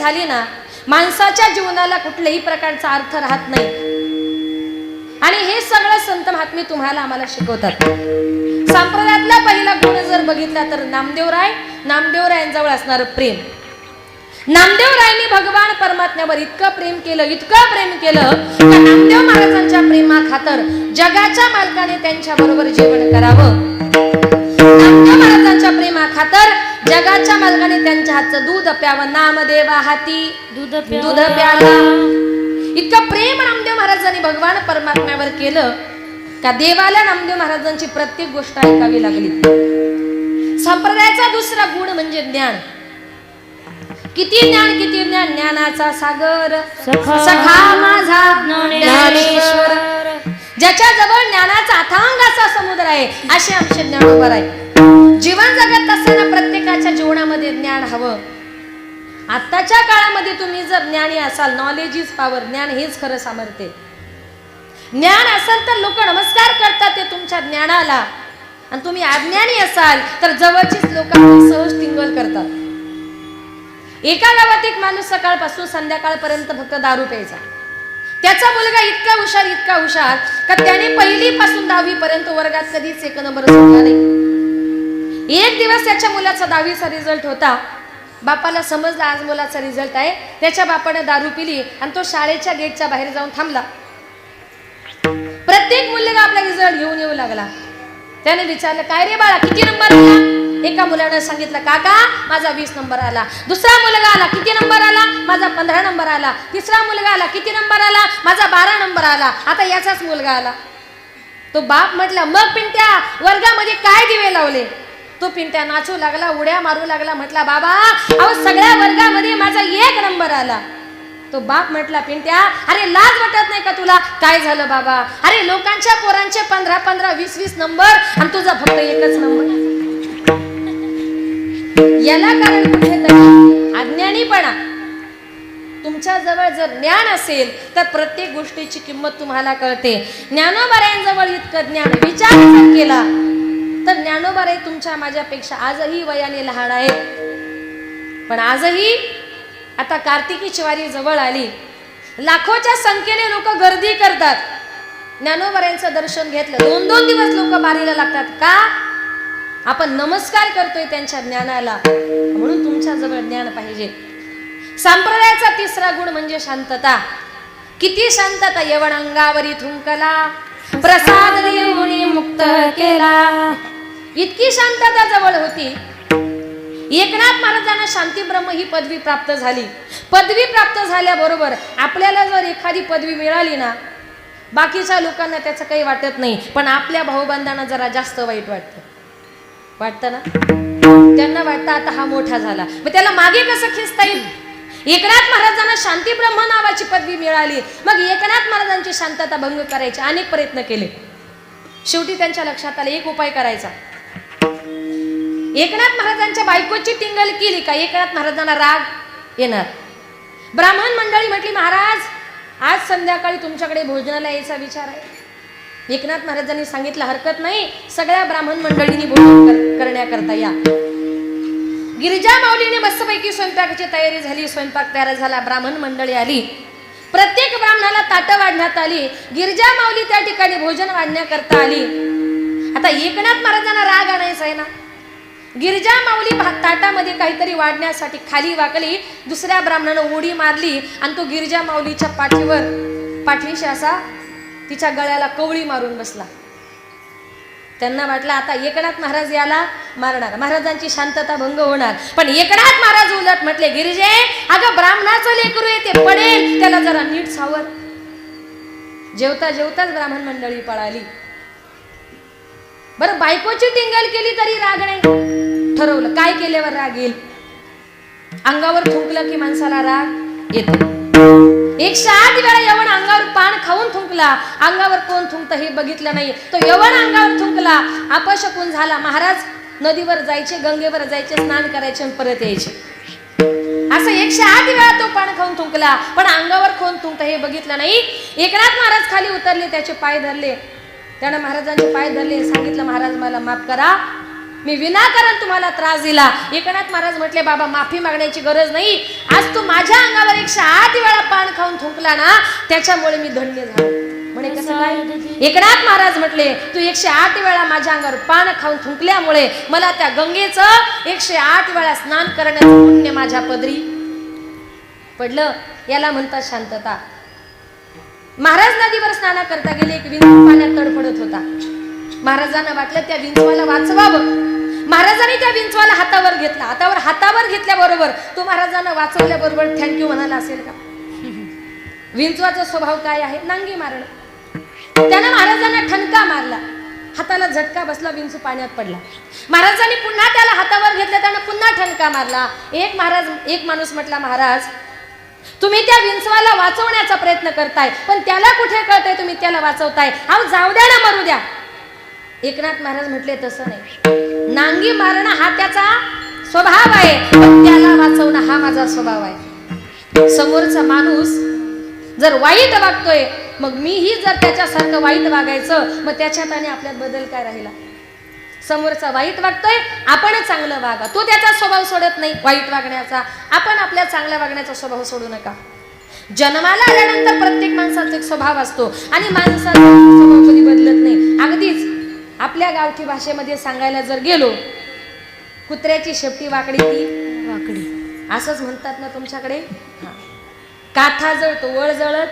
झाली ना, माणसाच्या जीवनाला कुठल्याही प्रकारचा अर्थ राहत नाही. आणि हे सगळं संत महात्मे तुम्हाला आम्हाला शिकवतात. संप्रदायातला पहिला गुण जर बघितला तर नामदेवरायांजवळ असणारं प्रेम. नामदेवरायांनी भगवान परमात्म्यावर इतकं प्रेम केलं की नामदेव महाराजांच्या प्रेमा खातर जगाच्या मालकाने त्यांच्या बरोबर जेवण करावं. नामदेव महाराजांच्या प्रेमा खातर जगाच्या मालकाने त्यांच्या हातचं दूध प्यावं. नामदेवा हाती दूध प्याला. इतकं प्रेम नामदेव महाराजांनी भगवान परमात्म्यावर केलं का देवाला नामदेव महाराजांची प्रत्येक गोष्ट ऐकावी लागली. संप्रदायाचा दुसरा गुण म्हणजे ज्ञान. किती ज्ञान ज्ञानाचा सागर सखा माझा ज्ञानेश्वर. ज्याच्या जवळ ज्ञानाचा अथांग असा समुद्र आहे असे आमचे ज्ञानोबर आहे. जीवन जगत असताना प्रत्येकाच्या जीवनामध्ये ज्ञान हवं. आताच्या काळामध्ये तुम्ही जर ज्ञानी असाल, नॉलेज इज पॉवर, ज्ञान हेच खरं सामर्थ्य. ज्ञान असेल तर लोक नमस्कार करतात ते तुमच्या ज्ञानाला, आणि तुम्ही अज्ञानी असाल तर जवळचीच लोक सहज टिंगल करतात. एका गावात एक माणूस सकाळपासून संध्याकाळपर्यंत फक्त दारू प्यायचा. त्याचा मुलगा इतका हुशार का त्याने 1ली पासून 10वी पर्यंत वर्गात कधीच 1 नंबर सोडला नाही. एक दिवस त्याच्या मुलाचा 10वीचा रिझल्ट होता. बापाला समजला आज मुलाचा रिझल्ट आहे. त्याच्या बापाने दारू पिली आणि तो शाळेच्या गेटच्या बाहेर जाऊन थांबला. प्रत्येक मुलगा आपला रिझल्ट घेऊन येऊ लागला. त्याने विचारलं, काय रे बाळा, किती नंबर आला? एका मुलाने सांगितलं, काका माझा 20 नंबर आला. दुसरा मुलगा आला, किती नंबर आला? माझा 15 नंबर आला. तिसरा मुलगा आला, किती नंबर आला? माझा 12 नंबर आला. आता याचाच मुलगा आला. तो बाप म्हटला, मग पिंट्या वर्गामध्ये काय दिवे लावले? तो पिंट्या नाचू लागला, उड्या मारू लागला. म्हटला, बाबा अहो सगळ्या वर्गामध्ये माझा 1 नंबर आला. तो बाप म्हटला, पिंट्या अरे लाज वाटत नाही का तुला? काय झालं बाबा? अरे लोकांच्या पोरांचे 15-15, 20-20 नंबर आणि तुझा फक्त 1च नंबर. याला कारण कुठेतरी अज्ञानीपणा. तुमच्या जवळ जर ज्ञान असेल तर प्रत्येक गोष्टीची किंमत तुम्हाला कळते. ज्ञानोबारायांजवळ इतकं ज्ञान विचार केला तर ज्ञानोबाराय तुमच्या माझ्यापेक्षा आजही वयाने लहान आहेत. पण आजही आता कार्तिकीची वारी जवळ आली, लाखोच्या संख्येने लोक गर्दी करतात. ज्ञानोबारायांचं दर्शन घेतलं 2-2 दिवस लोक बारीला लागतात. का? आपण नमस्कार करतोय त्यांच्या ज्ञानाला, म्हणून तुमच्या जवळ ज्ञान पाहिजे. संप्रदायाचा तिसरा गुण म्हणजे शांतता. किती शांतता! यवन अंगावरी थुंकला, प्रसाद देऊनी मुक्त केला. इतकी शांतता जवळ होती. एकनाथ महाराजांना शांतीब्रह्म ही पदवी प्राप्त झाली. पदवी प्राप्त झाल्याबरोबर आपल्याला जर एखादी पदवी मिळाली ना, बाकीच्या लोकांना त्याचं काही वाटत नाही, पण आपल्या भाऊबंधांना जरा जास्त वाईट वाटतं ना. त्यांना वाटतं आता हा मोठा झाला, मग त्याला मागे कसं खिसता येईल. एकनाथ महाराजांना शांतीब्रह्म नावाची पदवी मिळाली, मग एकनाथ महाराजांची शांतता भंग करायचे अनेक प्रयत्न केले. शेवटी त्यांच्या लक्षात आले एक उपाय करायचा. एकनाथ महाराजांच्या बायकोची टिंगल केली का एकनाथ महाराजांना राग येणार. ब्राह्मण मंडळी म्हटली, महाराज आज संध्याकाळी तुमच्याकडे भोजनाला यायचा विचार आहे. एकनाथ महाराजांनी सांगितलं, हरकत नाही, सगळ्या ब्राह्मण मंडळींनी भोजन करण्याकरता या. गिरिजा माऊलीने मस्तपैकी स्वयंपाकाची तयारी झाली. स्वयंपाक तयार झाला, ब्राह्मण मंडळी आली. प्रत्येक ब्राह्मणाला ताटं वाढण्यात आली. गिरिजा माऊली त्या ठिकाणी भोजन वाढण्याकरता आली. आता एकनाथ महाराजांना राग आणायचा आहे ना. गिरिजा माऊली ताटामध्ये काहीतरी वाढण्यासाठी खाली वाकली. दुसऱ्या ब्राह्मणानं उडी मारली आणि तो गिरिजा माऊलीच्या पाठीशी असा तिच्या गळ्याला कवळी मारून बसला. त्यांना वाटलं आता एकनाथ महाराज याला मारणार, महाराजांची शांतता भंग होणार. पण एकनाथ महाराज उलट म्हटले, गिरिजे अगं ब्राह्मणाचं लेकरू येते पडेल, त्याला जरा नीट सावर. जेवता जेवताच ब्राह्मण मंडळी पळाली. बरं बायकोची टिंगल केली तरी राग नाही. ठरवलं काय केल्यावर राग येईल. अंगावर थुंकलं की माणसाला राग येतो. 108 वेळा यवन अंगावर पान खाऊन थुंकला. अंगावर कोण थुंकतं हे बघितलं नाही. तो यवन अंगावर थुंकला, अपशकुन झाला. महाराज नदीवर जायचे, गंगेवर जायचे, स्नान करायचे आणि परत यायचे. असं 108 वेळा तो पान खाऊन थुंकला, पण अंगावर कोण थुंकतं हे बघितलं नाही. एकनाथ महाराज खाली उतरले, त्याचे पाय धरले. त्यानं महाराजांचे पाय धरले, सांगितलं महाराज मला माफ करा, मी विनाकारण तुम्हाला त्रास दिला. एकनाथ महाराज म्हटले बाबा माफी मागण्याची गरज नाही. आज तू माझ्या अंगावर 108 वेळा पान खाऊन थुंकला ना, त्याच्यामुळे मी धन्य झालो. म्हणे कसं काय? एकनाथ महाराज म्हटले तू 108 वेळा माझ्या अंगावर पान खाऊन थुंकल्यामुळे मला त्या गंगेचं 108 वेळा स्नान करण्याचं पुण्य माझ्या पदरी पडलं. याला म्हणतात शांतता. महाराज नदीवर स्नान करता गेले. एक विंचू पाण्यात तडफडत होता. महाराजांना वाटलं त्या विंचवाला वाचवावं. महाराजांनी त्या विंचवाला हातावर घेतला. हातावर घेतल्याबरोबर तो महाराजांना वाचवल्याबरोबर थँक्यू म्हणाला असेल का? विंचवाचा स्वभाव काय आहे? नांगी मारणं. त्यानं महाराजांना ठणका मारला. हाताला झटका बसला. विंचू पाण्यात पडला. महाराजांनी पुन्हा त्याला हातावर घेतलं. त्यानं पुन्हा ठणका मारला. एक माणूस म्हटला महाराज तुम्ही त्या विंचवाला वाचवण्याचा प्रयत्न करताय, पण त्याला कुठे कळतंय तुम्ही त्याला वाचवताय? अहो जाऊ द्या ना, मरू द्या. एकनाथ महाराज म्हटले तसं नाही. नांगी मारणं हा त्याचा स्वभाव आहे, पण त्याला वाचवणं हा माझा स्वभाव आहे. समोरचा माणूस जर वाईट वागतोय, मग मीही जर त्याच्यासारखं वाईट वागायचं, मग त्याच्यात आणि आपल्यात बदल काय राहिला? समोरचा वाईट वागतोय, आपण चांगलं वागा. तो त्याचा स्वभाव सोडत नाही वाईट वागण्याचा, आपण आपल्या चांगल्या वागण्याचा स्वभाव सोडू नका. जन्माला आल्यानंतर प्रत्येक माणसाचा एक स्वभाव असतो आणि माणसाचा स्वभाव कधी बदलत नाही. अगदीच आपल्या गावठी भाषेमध्ये सांगायला जर गेलो, कुत्र्याची शेपटी वाकडी ती वाकडी असंच म्हणतात ना तुमच्याकडे. काथा जळतो वळ जळत.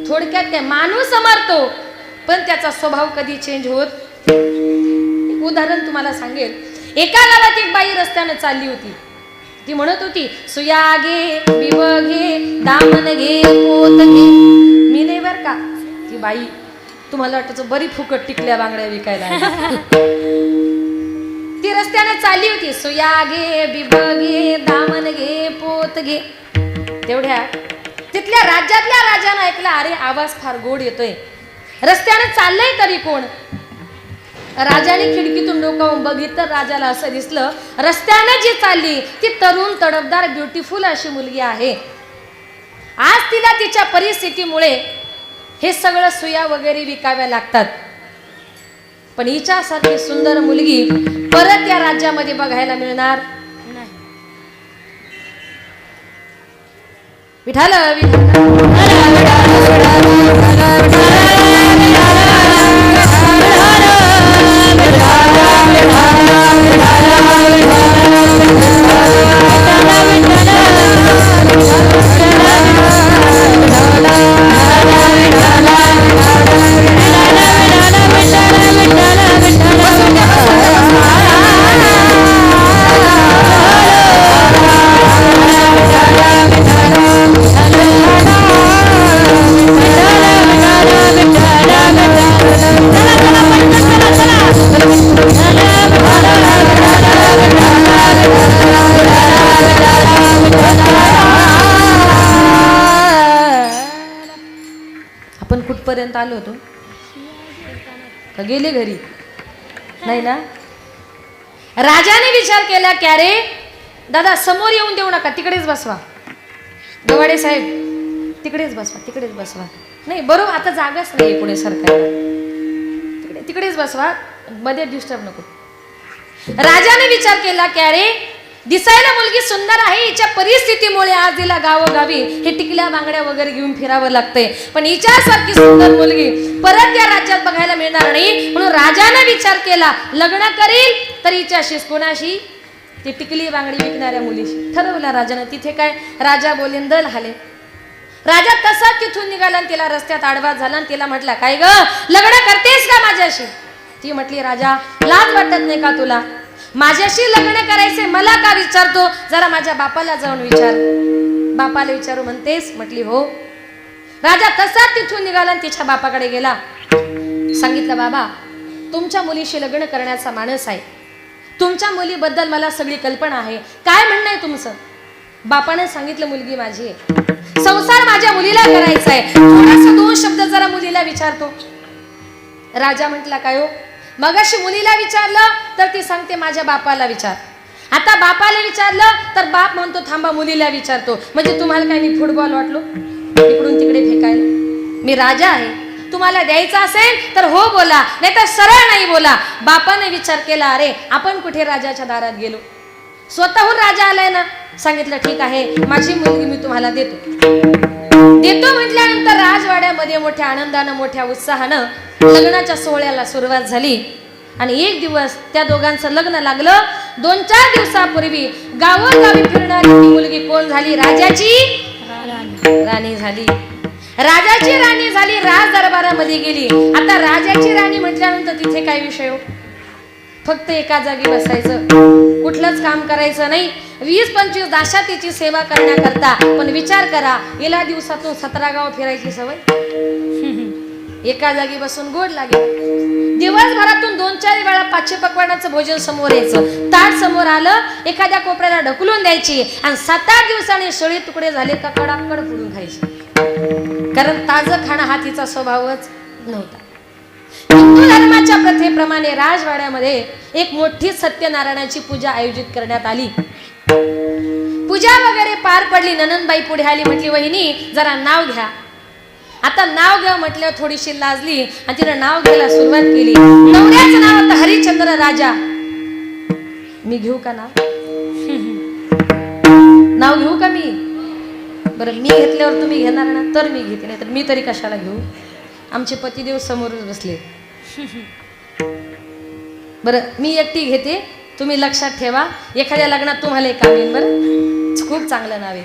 थोडक्यात त्या माणूस मरतो, पण त्याचा स्वभाव कधी चेंज होत. उदाहरण तुम्हाला सांगेल. एका गावात एक बाई रस्त्याने चालली होती. ती म्हणत होती सुया घे, बिब घे, दामन घे, पोत घे. मी नाही बर का. ती बाई तुम्हाला वाटतं बरी फुकट टिकल्या बांगड्या विकायला. ती रस्त्याने चालली होती. सुया घे, बिब घे, दामन घे, पोत घे. तेवढ्या तिथल्या राज्यातल्या राजानं ऐकला, अरे आवाज फार गोड येतोय. रस्त्याने चाललंय तरी कोण? राजाने खिडकीतून डोकावून बघितलं. राजाला असं दिसलं रस्त्याने जी चालली ती तरुण तडफदार ब्युटिफुल अशी मुलगी आहे. आज तिला तिच्या परिस्थितीमुळे हे सगळं सुया वगैरे विकाव्या लागतात, पण हिच्यासारखी सुंदर मुलगी परत या राज्यामध्ये बघायला मिळणार नाही. विठाल कुठपर्यंत आलो होतो का? गेले घरी नाही ना. राजाने विचार केला की अरे दादा समोर येऊन देऊ नका, तिकडेच बसवा. गवाडे साहेब तिकडेच बसवा, तिकडेच बसवा. नाही बरोबर, आता जागाच नाही पुढे सरकार, तिकडेच बसवा, मध्ये डिस्टर्ब नको. राजाने विचार केला की अरे दिसायला मुलगी सुंदर आहे, हिच्या परिस्थितीमुळे आज तिला गावोगावी हे टिकल्या बांगड्या वगैरे घेऊन फिरावं लागतंय, पण हिच्यासारखी सुंदर मुलगी परत या राज्यात बघायला मिळणार नाही. म्हणून राजाने विचार केला लग्न करील तर हिच्याशी कोणाशी? ती टिकली बांगडी विकणाऱ्या मुलीशी. ठरवलं राजाने. तिथे काय राजा बोलेन दल हाले. राजा तसा तिथून निघाला आणि तिला रस्त्यात आडवा झाला आणि तिला म्हटला काय ग लग्न करतेस का माझ्याशी? ती म्हटली राजा लाज वाटत नाही का तुला? माझ्याशी लग्न करायचे मला का विचारतो? जरा माझ्या बापाला जाऊन विचार. बापाला विचारू म्हणतेस? म्हटली हो. राजा तसा तिथून निघाला आणि तिच्या बापाकडे गेला. सांगितलं बाबा तुमच्या मुलीशी लग्न करण्याचा मानस आहे, तुमच्या मुलीबद्दल मला सगळी कल्पना आहे, काय म्हणणं आहे तुमचं? बापाने सांगितलं मुलगी माझी आहे, संसार माझ्या मुलीला करायचा आहे, थोडासा दोन शब्द जरा मुलीला विचारतो. राजा म्हटला काय हो? मगाशी मुलीला विचारलं तर ती सांगते माझ्या बापाला विचार. आता बापाला विचारलं तर बाप म्हणतो थांबा मुलीला विचारतो. म्हणजे तुम्हाला काय मी फुटबॉल वाटलो इकडून तिकडे फेकायला? मी राजा आहे, तुम्हाला द्यायचा असेल तर हो बोला, नाही तर सरळ नाही बोला. बापाने विचार केला, अरे आपण कुठे राजाच्या दारात गेलो, स्वतःहून राजा आलाय ना. सांगितलं ठीक आहे, माझी मुलगी मी तुम्हाला देतो म्हटल्यानंतर राजवाड्यामध्ये मोठ्या आनंदानं मोठ्या उत्साहानं लग्नाच्या सोहळ्याला सुरुवात झाली. आणि एक दिवस त्या दोघांचं लग्न लागलं. 2-4 दिवसापूर्वी गावोगावी फिरणारी ती मुलगी कोण झाली? राजाची राणी झाली. राजाची राणी झाली, राज दरबारामध्ये गेली. आता राजाची राणी म्हटल्यानंतर तिथे काय विषय हो? फक्त एका जागी बसायचं, कुठलंच काम करायचं नाही. 20-25 दाशातीची सेवा करण्याकरता. पण विचार करा, गेल्या दिवसातून 17 गाव फिरायची सवय. एका जागी बसून गोड लागेल. दिवसभरातून 2-4 वेळा 500 पकवानाचं भोजन समोर यायचं. ताट समोर आलं, एखाद्या कोपऱ्याला ढकलून द्यायची आणि 7-8 दिवसांनी सळी तुकडे झाले का कडाकड फोडून खायचे. कारण ताजं खाणं हा तिचा स्वभावच नव्हता. हिंदू धर्माच्या प्रथेप्रमाणे राजवाड्यामध्ये एक मोठी सत्यनारायणाची पूजा आयोजित करण्यात आली. पूजा वगैरे पार पडली. ननंदबाई पुढे आली, म्हटली वहिनी जरा नाव घ्या. आता नाव घ्या म्हटल्यावर थोडीशी लाजली आणि तिने नाव घ्यायला सुरुवात केली. नवऱ्याचं नाव होतं हरिश्चंद्र राजा. मी घेऊ का नाव? नाव घेऊ का मी? बरं, मी घेतल्यावर तुम्ही घेणार ना, तर मी घेते, नाही तर मी तरी कशाला घेऊ? आमचे पतिदेव समोरच बसले. बरं, मी एकटी घेते, तुम्ही लक्षात ठेवा, एखाद्या लग्नात तुम्हाला एक काम येईल. बरं, खूप चांगलं नाव आहे.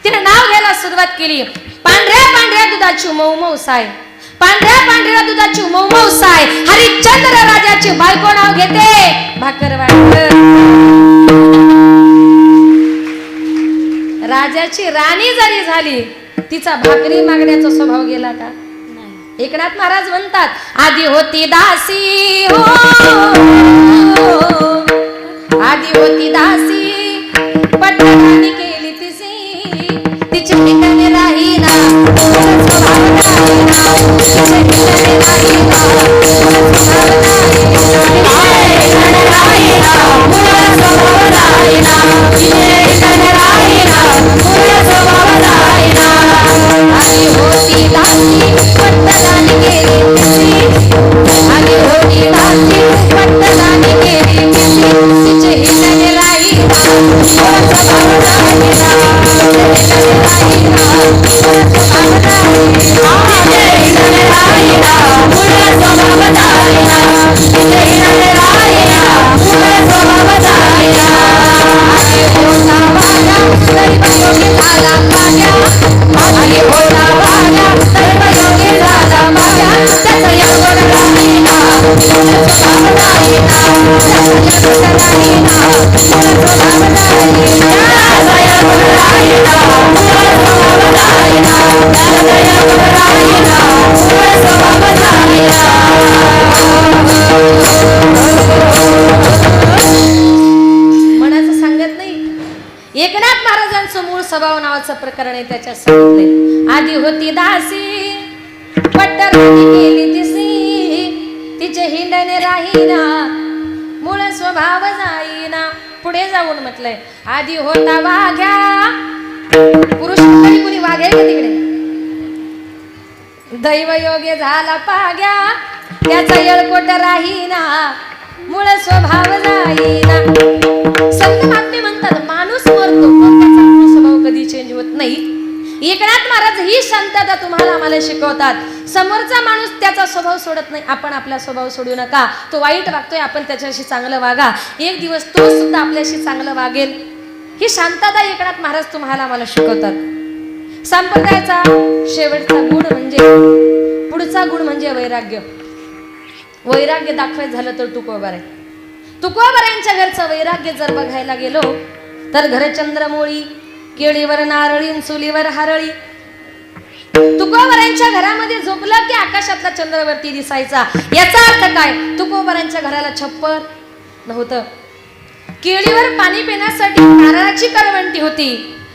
तिने नाव घ्यायला सुरुवात केली. पांढऱ्या दुधाची मऊ मऊ साय, पांढऱ्या दुधाची मऊ मऊ साय, हरिश्चंद्र राजाची बायको नाव घेते भाकरवाडी. राजाची राणी जरी झाली, तिचा भाकरी मागण्याचा स्वभाव गेला का? एकनाथ महाराज म्हणतात, आधी होती दासी हो, आधी होती दासी, पटकनी केली तिसी, तिचे ठिकाणी राहीना, स्वभाव राहीना, तिचे ठिकाणी राहीना, स्वभाव राहीना, स्वभाव राहीना, तिचे ठिकाणी राहीना, स्वभाव राहीना. आधी होती दासी, पटकनी केली तिसी, आधी होती दासी, पटकनी केली तिसी, तिचे ठिकाणी राहीना, स्वभाव राहीना, एकनाथ महाराजांचं मूळ स्वभाव नावाचं प्रकरण आहे, त्याच्यात सांगितलंय. आधी होती दासी, पट्टराणी केली तिसी, तिचे हिंडणे राहीना, मूळ स्वभाव जाईना. पुढे जाऊन म्हटलंय, आधी होता वाघ्या, पुरुष तरी कुणी वाघ आहे का तिकडे? दैवयोगे झाला पाग्या, त्याचा येळकोट राहीना, मूळ स्वभाव जाईना. संत महात्मे म्हणतात, माणूस मरतो पण त्याचा मूळ स्वभाव कधी चेंज होत नाही. एकनाथ महाराज ही शांतता तुम्हाला आम्हाला शिकवतात. समोरचा माणूस त्याचा स्वभाव सोडत नाही, आपण आपला स्वभाव सोडू नका. तो वाईट वागतोय, आपण त्याच्याशी चांगलं वागा, एक दिवस तो सुद्धा आपल्याशी चांगलं वागेल. ही शांतता एकनाथ महाराज तुम्हाला आम्हाला शिकवतात. संप्रदायाचा शेवटचा गुण म्हणजे, पुढचा गुण म्हणजे वैराग्य. वैराग्य दाखवायचं झालं तर तुकोबार आहे. तुकोबारांच्या घरचं वैराग्य जर बघायला गेलो तर घर चंद्रमोळी, केळीवर नारळी, चुलीवर हरळी. तुकोबारांच्या घरामध्ये झोपलं की आकाशातला चंद्रवरती दिसायचा. याचा अर्थ काय? तुकोबारांच्या घराला छप्पर नव्हतं. केळीवर पाणी पिण्यासाठी नारळाची करवंटी होती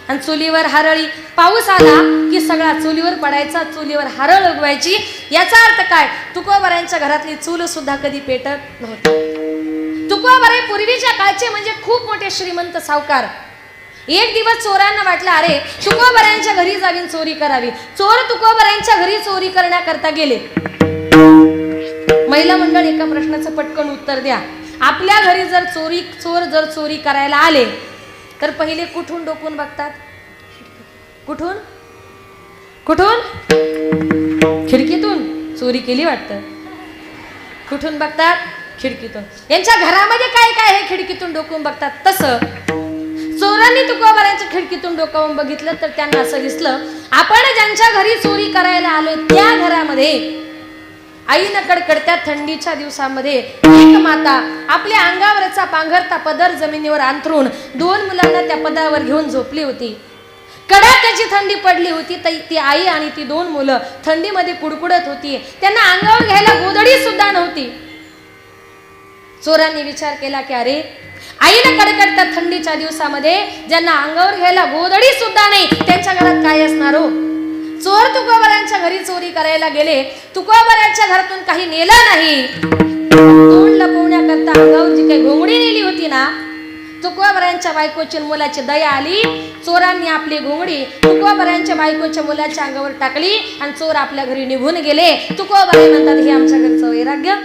आणि चुलीवर हरळी. पाऊस आला की सगळा चुलीवर पडायचा, चुलीवर हरळ उगवायची. याचा अर्थ काय? तुकोबारांच्या घरातली चूल सुद्धा कधी पेटत नव्हती. तुकोबारे पूर्वीच्या काळचे म्हणजे खूप मोठे श्रीमंत सावकार. एक दिवस चोरांना वाटलं, अरे तुकोबारांच्या घरी जावीन चोरी करावी. चोर तुकोबारांच्या घरी चोरी करण्याकरता गेले. महिला मंडळ एका प्रश्नाचं पटकन उत्तर द्या. आपल्या घरी जर चोर जर चोरी करायला आले तर पहिले कुठून डोकून बघतात? कुठून कुठून? खिडकीतून. चोरी केली वाटतं. कुठून बघतात? खिडकीतून. यांच्या घरामध्ये काय काय हे खिडकीतून डोकून बघतात. तसं चोरांनी तुकोबारांच्या खिडकीतून डोकावून बघितलं तर त्यांना असं दिसलं, आपण ज्यांच्या घरी चोरी करायला आलोय त्या घरामध्ये आईनं कडकडत्या थंडीच्या दिवसामध्ये एक माता आपल्या अंगावरचा पांघरता पदर जमिनीवर अंथरून 2 मुलांना त्या पदावर घेऊन झोपली होती. कडाक्याची थंडी पडली होती. ती आई आणि ती 2 मुलं थंडीमध्ये कुडकुडत होती. त्यांना अंगावर घ्यायला गोधडी सुद्धा नव्हती. चोरांनी विचार केला की अरे, आईनं कडकडत्या थंडीच्या दिवसामध्ये ज्यांना अंगावर घ्यायला गोधडी सुद्धा नाही त्यांच्या घरात काय असणार हो? चोर तुकोबारांच्या घरी चोरी करायला गेले. तुकोबारांच्या घरातून काही नेलं नाही. तोंड लपवण्याकरता अंगावर जी काही घोंगडी नेली होती ना, तुकोबारांच्या बायकोची मुलाची दया आली. चोरांनी आपली घोंगडी तुकोबारांच्या बायकोच्या मुलाच्या अंगावर टाकली आणि चोर आपल्या घरी निघून गेले. तुकोबाराय म्हणतात, हे आमच्या घरचं वैराग्य.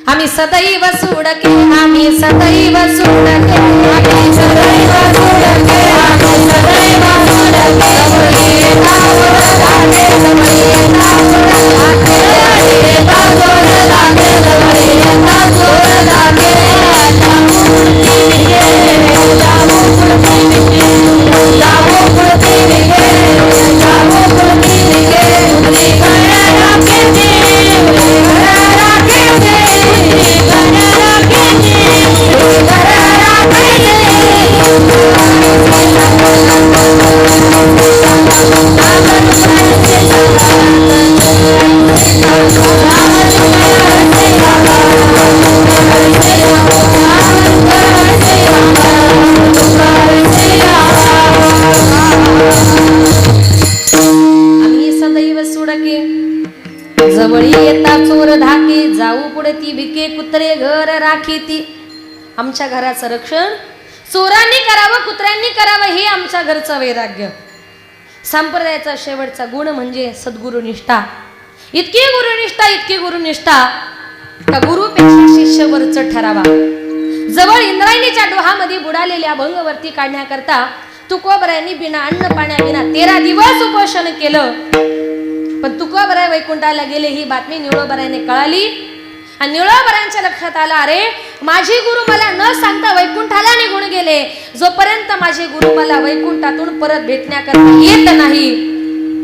आम्ही सदैव सोडके, आम्ही सदैव सोडके, आम्ही सदैव सोडके, आम्ही सदैव सोडके. जवळी येता चोर धाके, जाऊ पुढे ती भिके, कुत्रे घर राखी ती. आमच्या घराचं रक्षण चोरांनी करावं, कुत्र्यांनी करावं, हे आमच्या घरचं वैराग्य. संप्रदायाचा शेवटचा गुण म्हणजे सद्गुरुनिष्ठा. इतकी गुरुनिष्ठा, इतकी गुरुनिष्ठा का गुरुपेक्षा शिष्य वरच ठरावा. जवळ इंद्रायणीच्या डोहामध्ये बुडालेल्या भंगवरती काढण्याकरता तुकोबारायांनी बिना अन्न पाण्याविना 13 दिवस उपोषण केलं. पण तुकोबाराय वैकुंठाला गेले ही बातमी निळोबारायने कळाली आणि निळोबारायांच्या लक्षात आला, अरे माझे गुरु मला न सांगता वैकुंठाला निघून गेले. जोपर्यंत माझे गुरु मला वैकुंठातून परत भेटण्याकरता येत नाही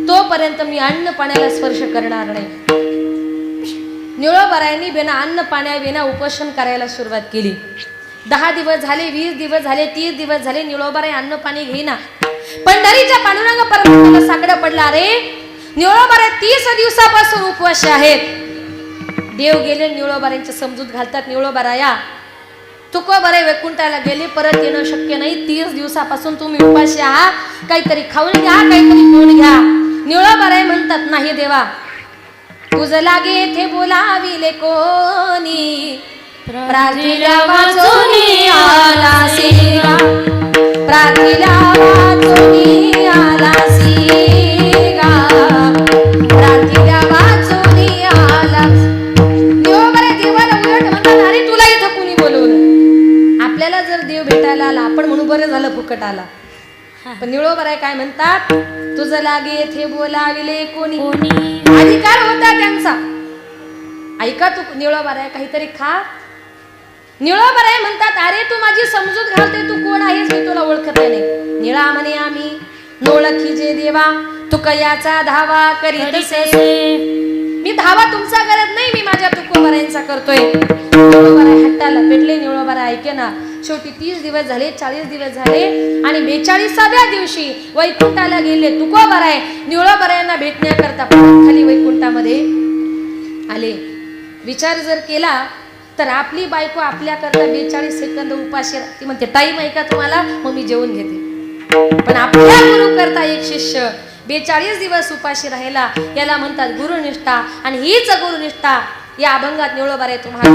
तोपर्यंत मी अन्न पाण्याला स्पर्श करणार नाही. निळोबारायांनी बिना अन्न पाण्याविना उपोषण करायला सुरुवात केली. 10 दिवस झाले, 20 दिवस झाले, 30 दिवस झाले, निळोबाराय अन्न पाणी घेईना. पंढरीच्या पांडुरंग परमात्म्याला साकडं पडलं, अरे निळोबाराय 30 दिवसापासून उपवास आहेत. देव गेले, निळोबारायांची समजूत घालतात, निळोबाराया तुकोबाराय वैकुंठाला गेले, परत येणं शक्य नाही. 30 दिवसापासून तुम्ही उपाशी आहात, काहीतरी खाऊन घ्या, काहीतरी पिऊन घ्या. निळोबाराय म्हणतात, नाही देवा, तुझ लागे येथे बोलाविले कोणी, प्रार्थीला वाचोनी आलासी, प्रार्थीला वाचोनी आलासी, प्रार्थीला वाचोनी आलासी. निळोबाराय देवाला उलट म्हणतात, अरे तुला इथं कुणी बोलवलं? आपल्याला जर देव भेटायला आला आपण म्हणून बरं झालं फुकट आला. पण निळोबाराय काय म्हणतात, तुझं लागे येथे बोलाविले कोणी. अधिकार होता त्यांचा. ऐका, तू निळोबाराय काहीतरी खा. निळोबाराय म्हणतात, अरे तू माझी समजूत घालते, तू कोण आहेस मी तुला ओळखत नाही. निळा म्हणे आम्ही नोळखी जे देवा, तू कयाचा धावा करीतसे. मी धावा तुमचा करत नाही, मी माझ्या तुकोबारायांचा करतोय. निळोबाराय हट्टाला पेटले. निळोबाराय ऐके ना. शेवटी 30 दिवस झाले, 40 दिवस झाले आणि 42व्या दिवशी वैकुंठाला गेले तुकोबाराय. निळोबारायांना भेटण्याकरता खाली वैकुंठामध्ये आले. विचार जर केला तर आपली बायको आपल्याकरता 42 सेकंद उपाशी राहते. म्हणते टाईम आहे का तुम्हाला, मग मी जेवून घेते. पण आपल्या गुरु करता एक शिष्य 42 दिवस उपाशी राहिला, याला म्हणतात गुरुनिष्ठा. आणि हीच गुरुनिष्ठा या अभंगात निळोबाराय तुम्हाला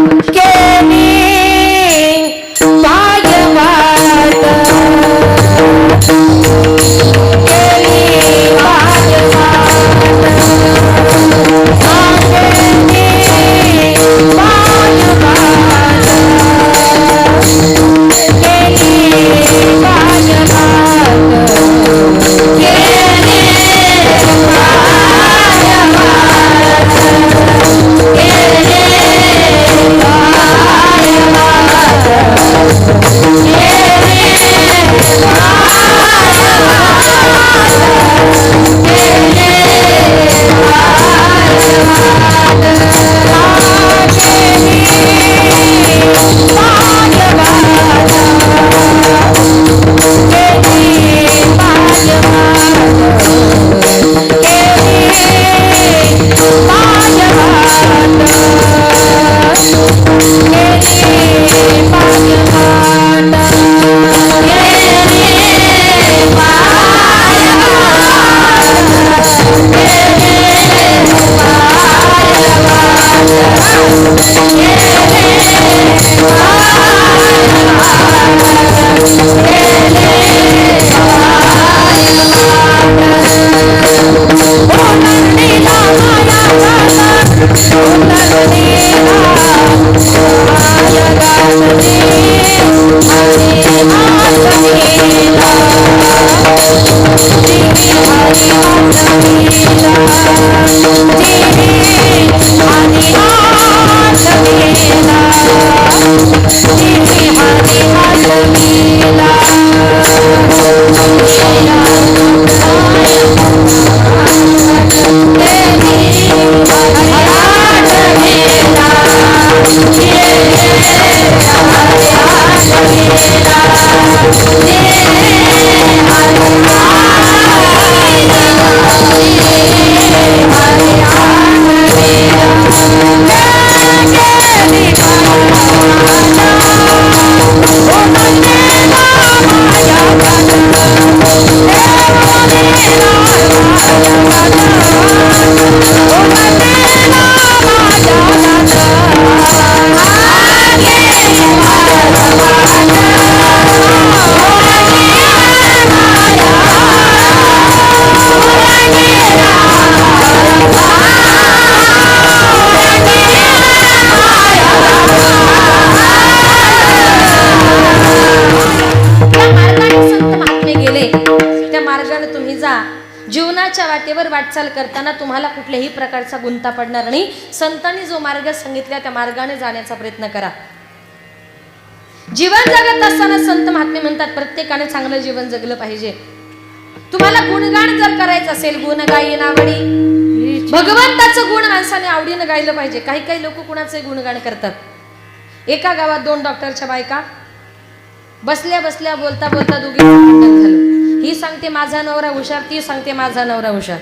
Bye. जीवनाच्या वाटेवर वाटचाल करताना तुम्हाला कुठल्याही प्रकारचा गुंता पडणार नाही. संतांनी जो मार्ग सांगितला त्या मार्गाने जाण्याचा प्रयत्न करा. जीवन जगत असताना संत महात्मे म्हणतात प्रत्येकाने चांगलं जीवन जगलं पाहिजे. तुम्हाला गुणगान जर करायचं असेल, गुण गायन आवडी, भगवंताचं गुण माणसाने आवडीनं गायलं पाहिजे. काही काही लोक कुणाचे गुणगान करतात. एका गावात 2 डॉक्टरच्या बायका बसल्या बसल्या बोलता बोलता दोघींचं भांडण झालं. ही सांगते माझा नवरा हुशार, ती सांगते माझा नवरा हुशार.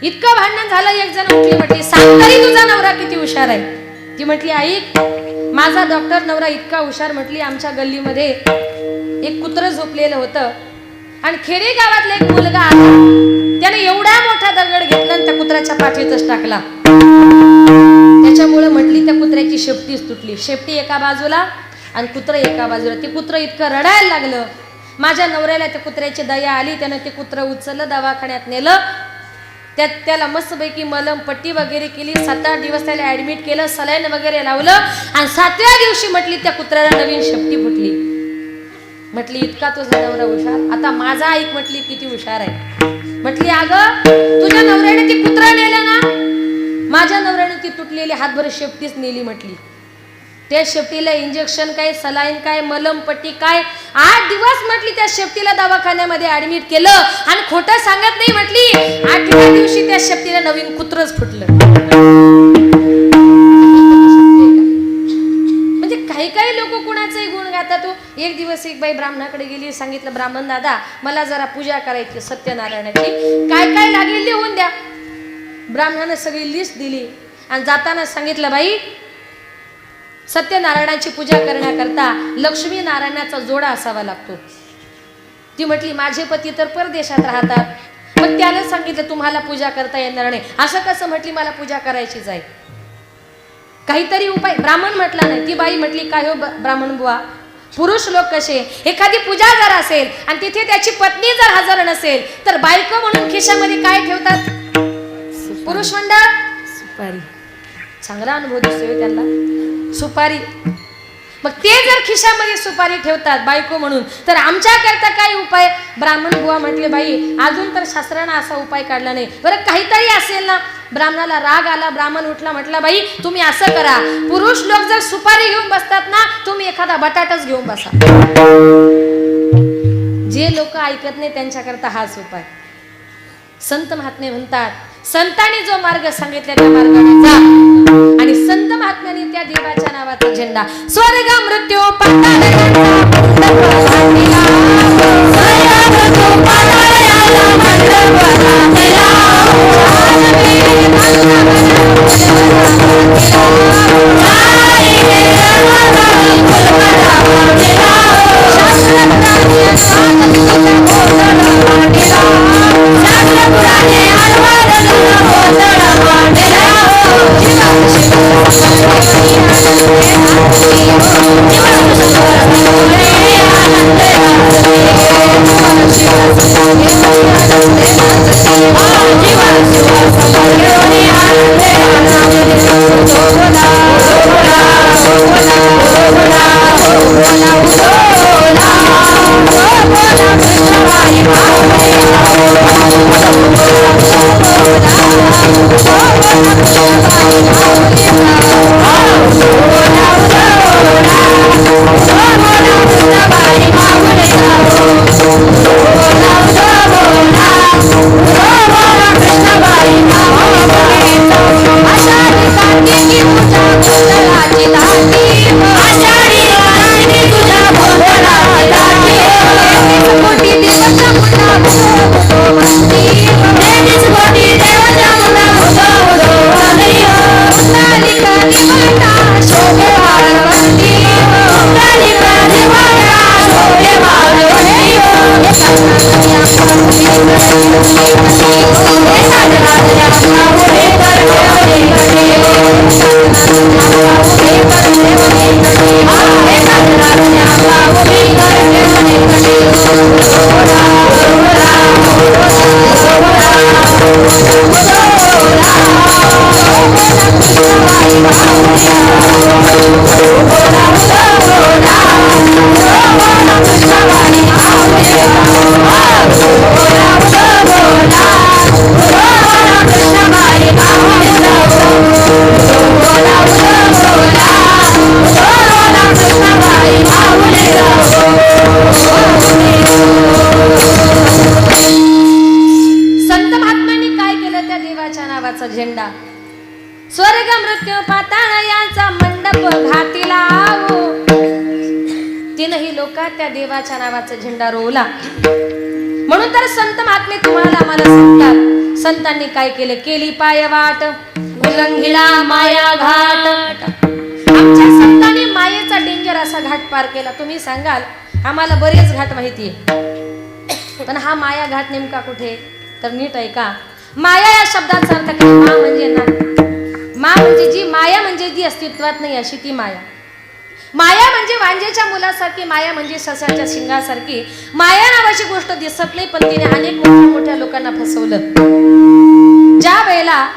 इतकं भांडण झालं, एक जण उठली म्हटली सांग तरी तुझा नवरा किती हुशार आहे. ती म्हटली ऐक, माझा डॉक्टर नवरा इतका हुशार, म्हटली आमच्या गल्लीमध्ये एक कुत्रं झोपलेलं होतं आणि खेडे गावातला एक मुलगा आला, त्याने एवढा मोठा दगड घेतला आणि त्या कुत्र्याच्या पाठीतच टाकला. त्याच्यामुळे म्हटली त्या कुत्र्याची शेपटीच तुटली. शेपटी एका बाजूला आणि कुत्रं एका बाजूला. ते कुत्रं इतकं रडायला लागलं. माझ्या नवऱ्याला त्या कुत्र्याची दया आली. त्यानं ते कुत्रं उचललं, दवाखान्यात नेलं. त्याला मस्तपैकी मलम पट्टी वगैरे केली. 7-8 दिवस त्याला ऍडमिट केलं, सलाईन वगैरे लावलं आणि 7व्या दिवशी म्हटली त्या कुत्र्याला नवीन शेपटी फुटली. म्हटली इतका तुझा नवरा हुशार, आता माझा ऐक म्हटली किती हुशार आहे. म्हटली अगं तुझ्या नवऱ्याने ती कुत्रं नेलं ना, माझ्या नवऱ्याने ती तुटलेली हातभर शेपटीच नेली. म्हटली त्या शेपटीला इंजेक्शन काय, सलाईन काय, मलम पट्टी काय, 8 दिवस म्हटली त्या शेपटीला दवाखान्यामध्ये ऍडमिट केलं आणि खोटं सांगत नाही म्हटली 8व्या दिवशी त्या शेपटीला नवीन कुत्रच फुटलं. म्हणजे काही काही लोक कुणाचंही गुण गातात. एक दिवस एक बाई ब्राह्मणाकडे गेली, सांगितलं ब्राह्मण दादा मला जरा पूजा करायची सत्यनारायणाची, काय काय लागेल लिहून द्या. ब्राह्मणाने सगळी लिस्ट दिली आणि जाताना सांगितलं बाई सत्यनारायणाची पूजा करण्याकरता लक्ष्मी नारायणाचा जोडा असावा लागतो. ती म्हटली माझे पती तर परदेशात राहतात. मग त्याला सांगितलं तुम्हाला पूजा करता येणार नाही. असं कसं, म्हटली मला पूजा करायचीच आहे, काहीतरी उपाय. ब्राह्मण म्हटला नाही. ती बाई म्हटली काय हो ब्राह्मण बुवा, पुरुष लोक कसे, एखादी पूजा जर असेल आणि तिथे त्याची पत्नी जर हजर नसेल तर बायको म्हणून खिशामध्ये काय ठेवतात पुरुष मंडळ? सुपारी. चांगला अनुभव दिसतोय त्यांना, सुपारी. मग ते जर खिशामध्ये सुपारी ठेवतात बायको म्हणून, तर आमच्याकरता काय उपाय? ब्राह्मण बुवा म्हटले बाई अजून तर शास्त्रानं असा उपाय काढला नाही. बरं काहीतरी असेल ना. ब्राह्मणाला राग आला. ब्राह्मण उठला, म्हटला बाई तुम्ही असं करा, पुरुष लोक जर सुपारी घेऊन बसतात ना, तुम्ही एखादा बटाटाच घेऊन बसा. जे लोक ऐकत नाही त्यांच्याकरता हाच उपाय. संत महात्मे म्हणतात संतांनी जो मार्ग सांगितला त्या मार्गाने जा. आणि संत महात्म्याने त्या देवाच्या नावाचा झेंडा स्वर्ग मृत्यू नावाचा झेंडा, स्वर्ग मृत्यू पाताळ यांचा मंडप घातीला आवो, तीनही लोकात त्या देवाच्या नावाचा झेंडा रोवला. म्हणून तर संत महात्मे तुम्हाला आम्हाला सांगतात, संतांनी काय केलं, केली पाय वाट उल्लंघिला माया घाट. आमच्या संतांनी मायेचा डेंजर असा घाट पार केला. तुम्ही सांगाल आम्हाला बरेच घाट माहिती आहे, पण हा माया घाट नेमका कुठे, तर नीट ऐका. माया या शब्दाचा अर्थ काय, मा म्हणजे ना, मा म्हणजे जी, माया म्हणजे जी अस्तित्वात नाही अशी ती माया. माया म्हणजे वांजेच्या मुलासारखी, माया म्हणजे ससाच्या शिंगासारखी. माया नावाची गोष्ट दिसत नाही, पण तिने अनेक मोठ्या मोठ्या लोकांना फसवलं. ज्या वेळेला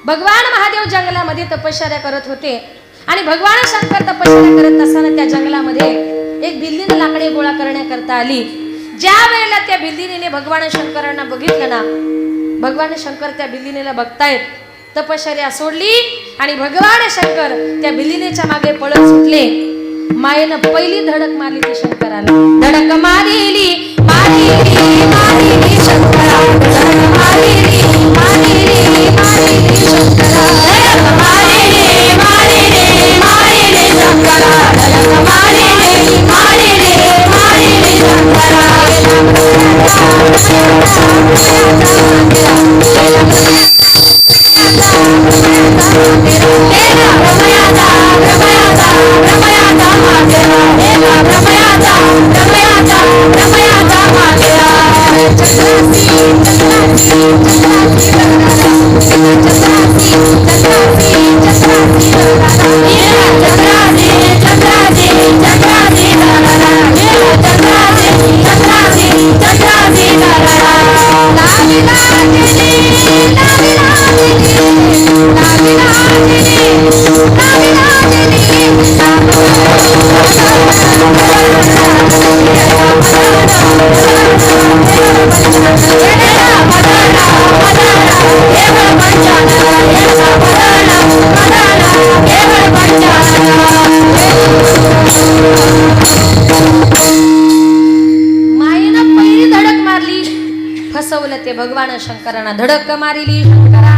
भगवान महादेव जंगलामध्ये तपश्चर्या करत होते आणि भगवान शंकर तपश्चर्या करत असताना त्या जंगलामध्ये एक भिल्लीने लाकडे गोळा करण्याकरता आली. ज्या वेळेला त्या भिल्लीने भगवान शंकरांना बघितलं ना, भगवान शंकर त्या भिल्लीनेला बघतायत, तपश्चर्या सोडली आणि भगवान शंकर त्या भिल्लीनेच्या मागे पळत सुटले. मायेनं पहिली धडक मारली ती शंकराला, धडक मारिली मारिली मारिली शंकरा, धडक मारिली मारिली मारिली शंकरा, धडक मारिली मारिली मारिली शंकरा, धडक मारिली मारिली मारिली शंकरा. ते भगवान शंकरांना, धडक मारिली शंकरा.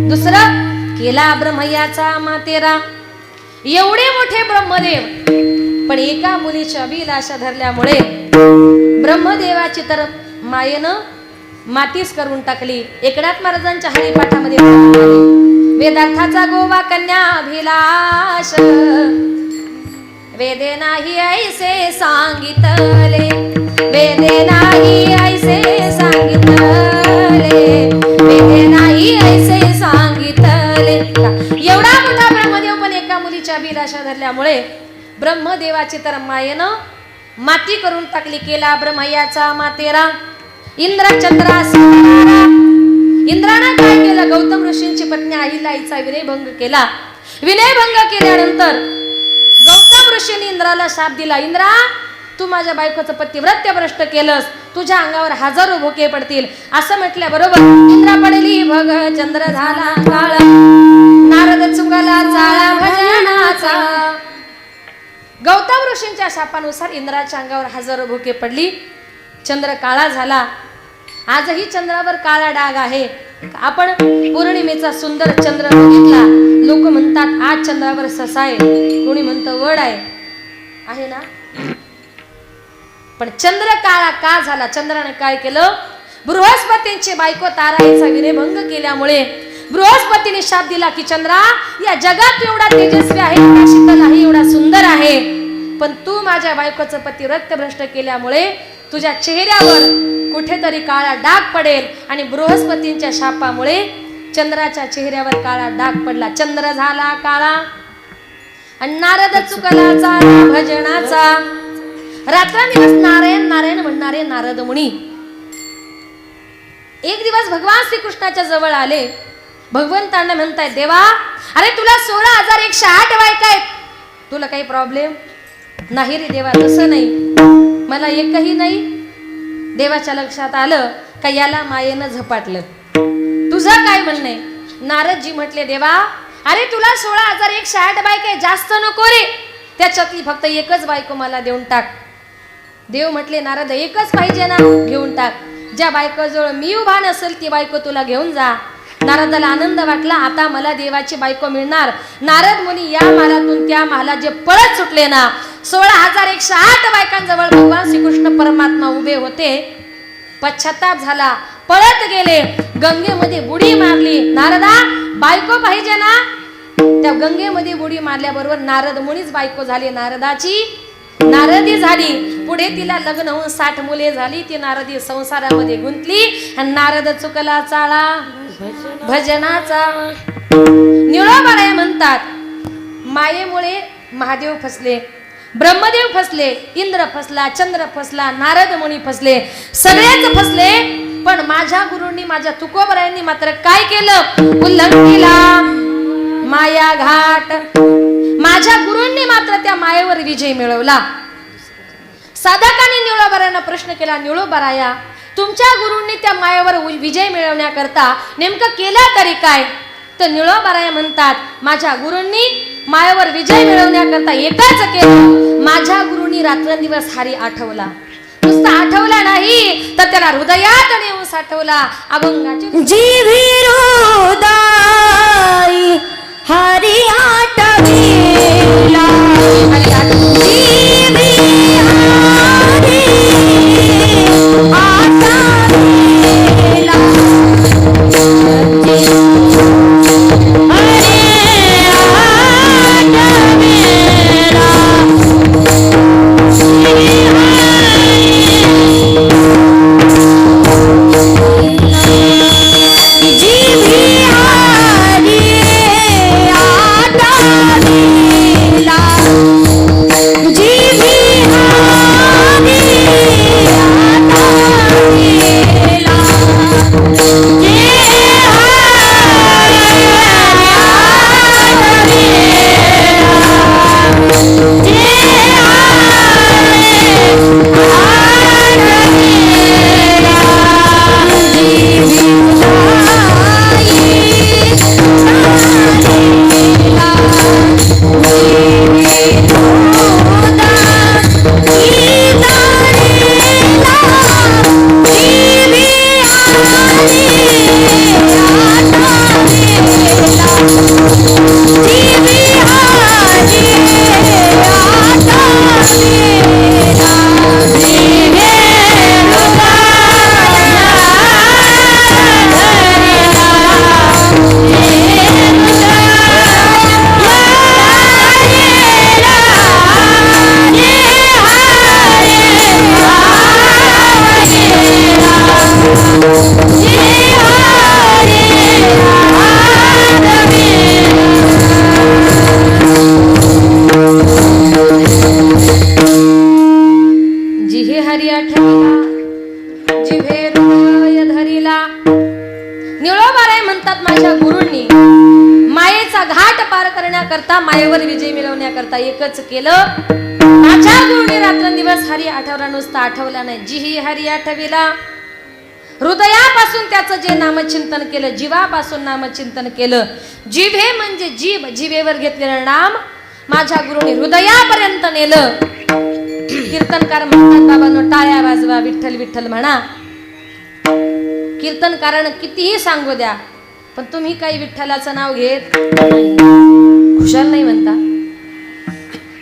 दुसरं, केला ब्रह्मयाचा मातेरा. एवढे मोठे ब्रह्मदेव, पण एका मुलीची अभिलाषा धरल्यामुळे ब्रह्मदेवाची तर मायेनं मातीच करून टाकली. एकनाथ महाराजांच्या हरिपाठामध्ये वेदार्थाचा गोवा कन्या अभिलाष, वेदे नाही ऐसे सांगितले, वेदे नाही ऐसे सांगितले, वेदे नाही ऐसे सांगितले. एवढा मोठा ब्रह्मदेव पण एका मुलीच्या अभिलाषा धरल्यामुळे ब्रह्मदेवाची तर मायेनं माती करून टाकली. केला ब्रह्मयाचा मातेरा. इंद्र चंद्रा सितारा. इंद्रानं काय केलं, गौतम ऋषींची पत्नी अहिल्याईचा विनयभंग केला. विनयभंग केल्यानंतर गौतम ऋषींनी इंद्राला शाप दिला, इंद्रा तू माझ्या बायकोचं पतिव्रत्य भ्रष्ट केलंस, तुझ्या अंगावर हजारो भोके पडतील. असं म्हटल्याबरोबर इंद्रा पडली भग, चंद्र झाला काळा, नारद चुकला चाळा भजनाचा. गौतम ऋषींच्या शापानुसार इंद्राच्या अंगावर हजारो भोके पडली, चंद्र काळा झाला. आजही चंद्रावर काळा डाग आहे. आपण पौर्णिमेचा सुंदर चंद्र बघितला, लोक म्हणतात आज चंद्रावर ससा आहे, कोणी म्हणतं वड आहे ना. पण चंद्र काळा का झाला, चंद्राने काय केलं, बृहस्पतींची बायको तारा हिचा विनयभंग केल्यामुळे बृहस्पतीने शाप दिला की चंद्रा या जगात एवढा तेजस्वी आहे, एवढा शीतल आहे, एवढा सुंदर आहे, पण तू माझ्या बायकोचं पतिव्रत्य भ्रष्ट केल्यामुळे तुझ्या चेहऱ्यावर कुठेतरी काळा डाग पडेल. आणि बृहस्पतींच्या शापामुळे चंद्राच्या चेहऱ्यावर काळा डाग पडला, चंद्र झाला काळा. आणि नारद चुकला चाळा भजनाचा. रात्रंदिवस नारायण नारायण म्हणणारे नारद मुनी एक दिवस भगवान श्रीकृष्णाच्या जवळ आले. भगवंतांना म्हणतायत, देवा अरे तुला 16,108 बायका आहेत, तुला काही प्रॉब्लेम नाही रे देवा. तसं नाही, मला एकही नाही. देवाच्या लक्षात आलं का याला मायेनं झपाटलं. तुझं काय म्हणणं आहे. नारदजी म्हटले, देवा अरे तुला 16,108 बायका आहे, जास्त नको रे, त्याच्यातली फक्त एकच बायको मला देऊन टाक. देव म्हटले, नारद एकच पाहिजे ना, घेऊन टाक. ज्या बायकोजवळ मी उभा नसेल ती बायको तुला घेऊन जा. नारदाला आनंद वाटला, आता मला देवाची बायको मिळणार. नारद मुनी या महालातून त्या महालात जे पळत सुटले ना, 16,108 बायकांजवळ भगवान श्रीकृष्ण परमात्मा उभे होते. पश्चाताप झाला, पळत गेले, गंगेमध्ये बुडी मारली. नारदा बायको पाहिजे ना? त्या गंगेमध्ये बुडी मारल्याबरोबर नारद मुनीच बायको झाली, नारदाची नारदी झाली. पुढे तिला लग्न होऊन 60 मुले झाली. ती नारदी संसारामध्ये गुंतली आणि नारद चुकला चाळा भजनाचा. निळोबाराय म्हणतात, मायेमुळे महादेव फसले, ब्रह्मदेव फसले, इंद्र फसला, चंद्र फसला, नारद मुनी फसले, सगळेच फसले. पण माझ्या गुरूंनी, माझ्या तुकोबरायांनी मात्र काय केलं? उल्लंघिला माया घाट. माझ्या गुरूंनी मात्र त्या मायेवर विजय मिळवला. साधकांनी निळोबारायांना प्रश्न केला, निळोबाराया तुमच्या गुरूंनी त्या मायेवर विजय मिळवण्याकरता नेमकं केलं तरी काय? तर निळोबाराया म्हणतात, माझ्या गुरूंनी मायेवर विजय मिळवण्याकरता एकच केलं, माझ्या गुरूंनी रात्रंदिवस हरी आठवला. नुसता आठवला नाही तर त्याला हृदयात नेऊन साठवला. अभंगाचे जीवी हृदय हरी आठविला, जीवी हरी आठविला, करता मायेवर विजय मिळवण्याकरता एकच केलं, माझ्या गुरुने रात्रंदिवस हरी आठवला. नुसता आठवला नाही, जी हरी आठविला. हृदयापासून त्याचं जे नामचिंतन केलं, जीवापासून नामचिंतन केलं. जिभे म्हणजे जीभ, जिभेवर घेतलेलं नाम माझ्या गुरुने हृदयापर्यंत नेलं. कीर्तनकार म्हणतात, बाबांनो टाळ्या वाजवा, विठ्ठल विठ्ठल म्हणा. कीर्तनकारानं कितीही सांगू द्या, पण तुम्ही काही विठ्ठलाचं नाव घेत खुशाल नाही म्हणता.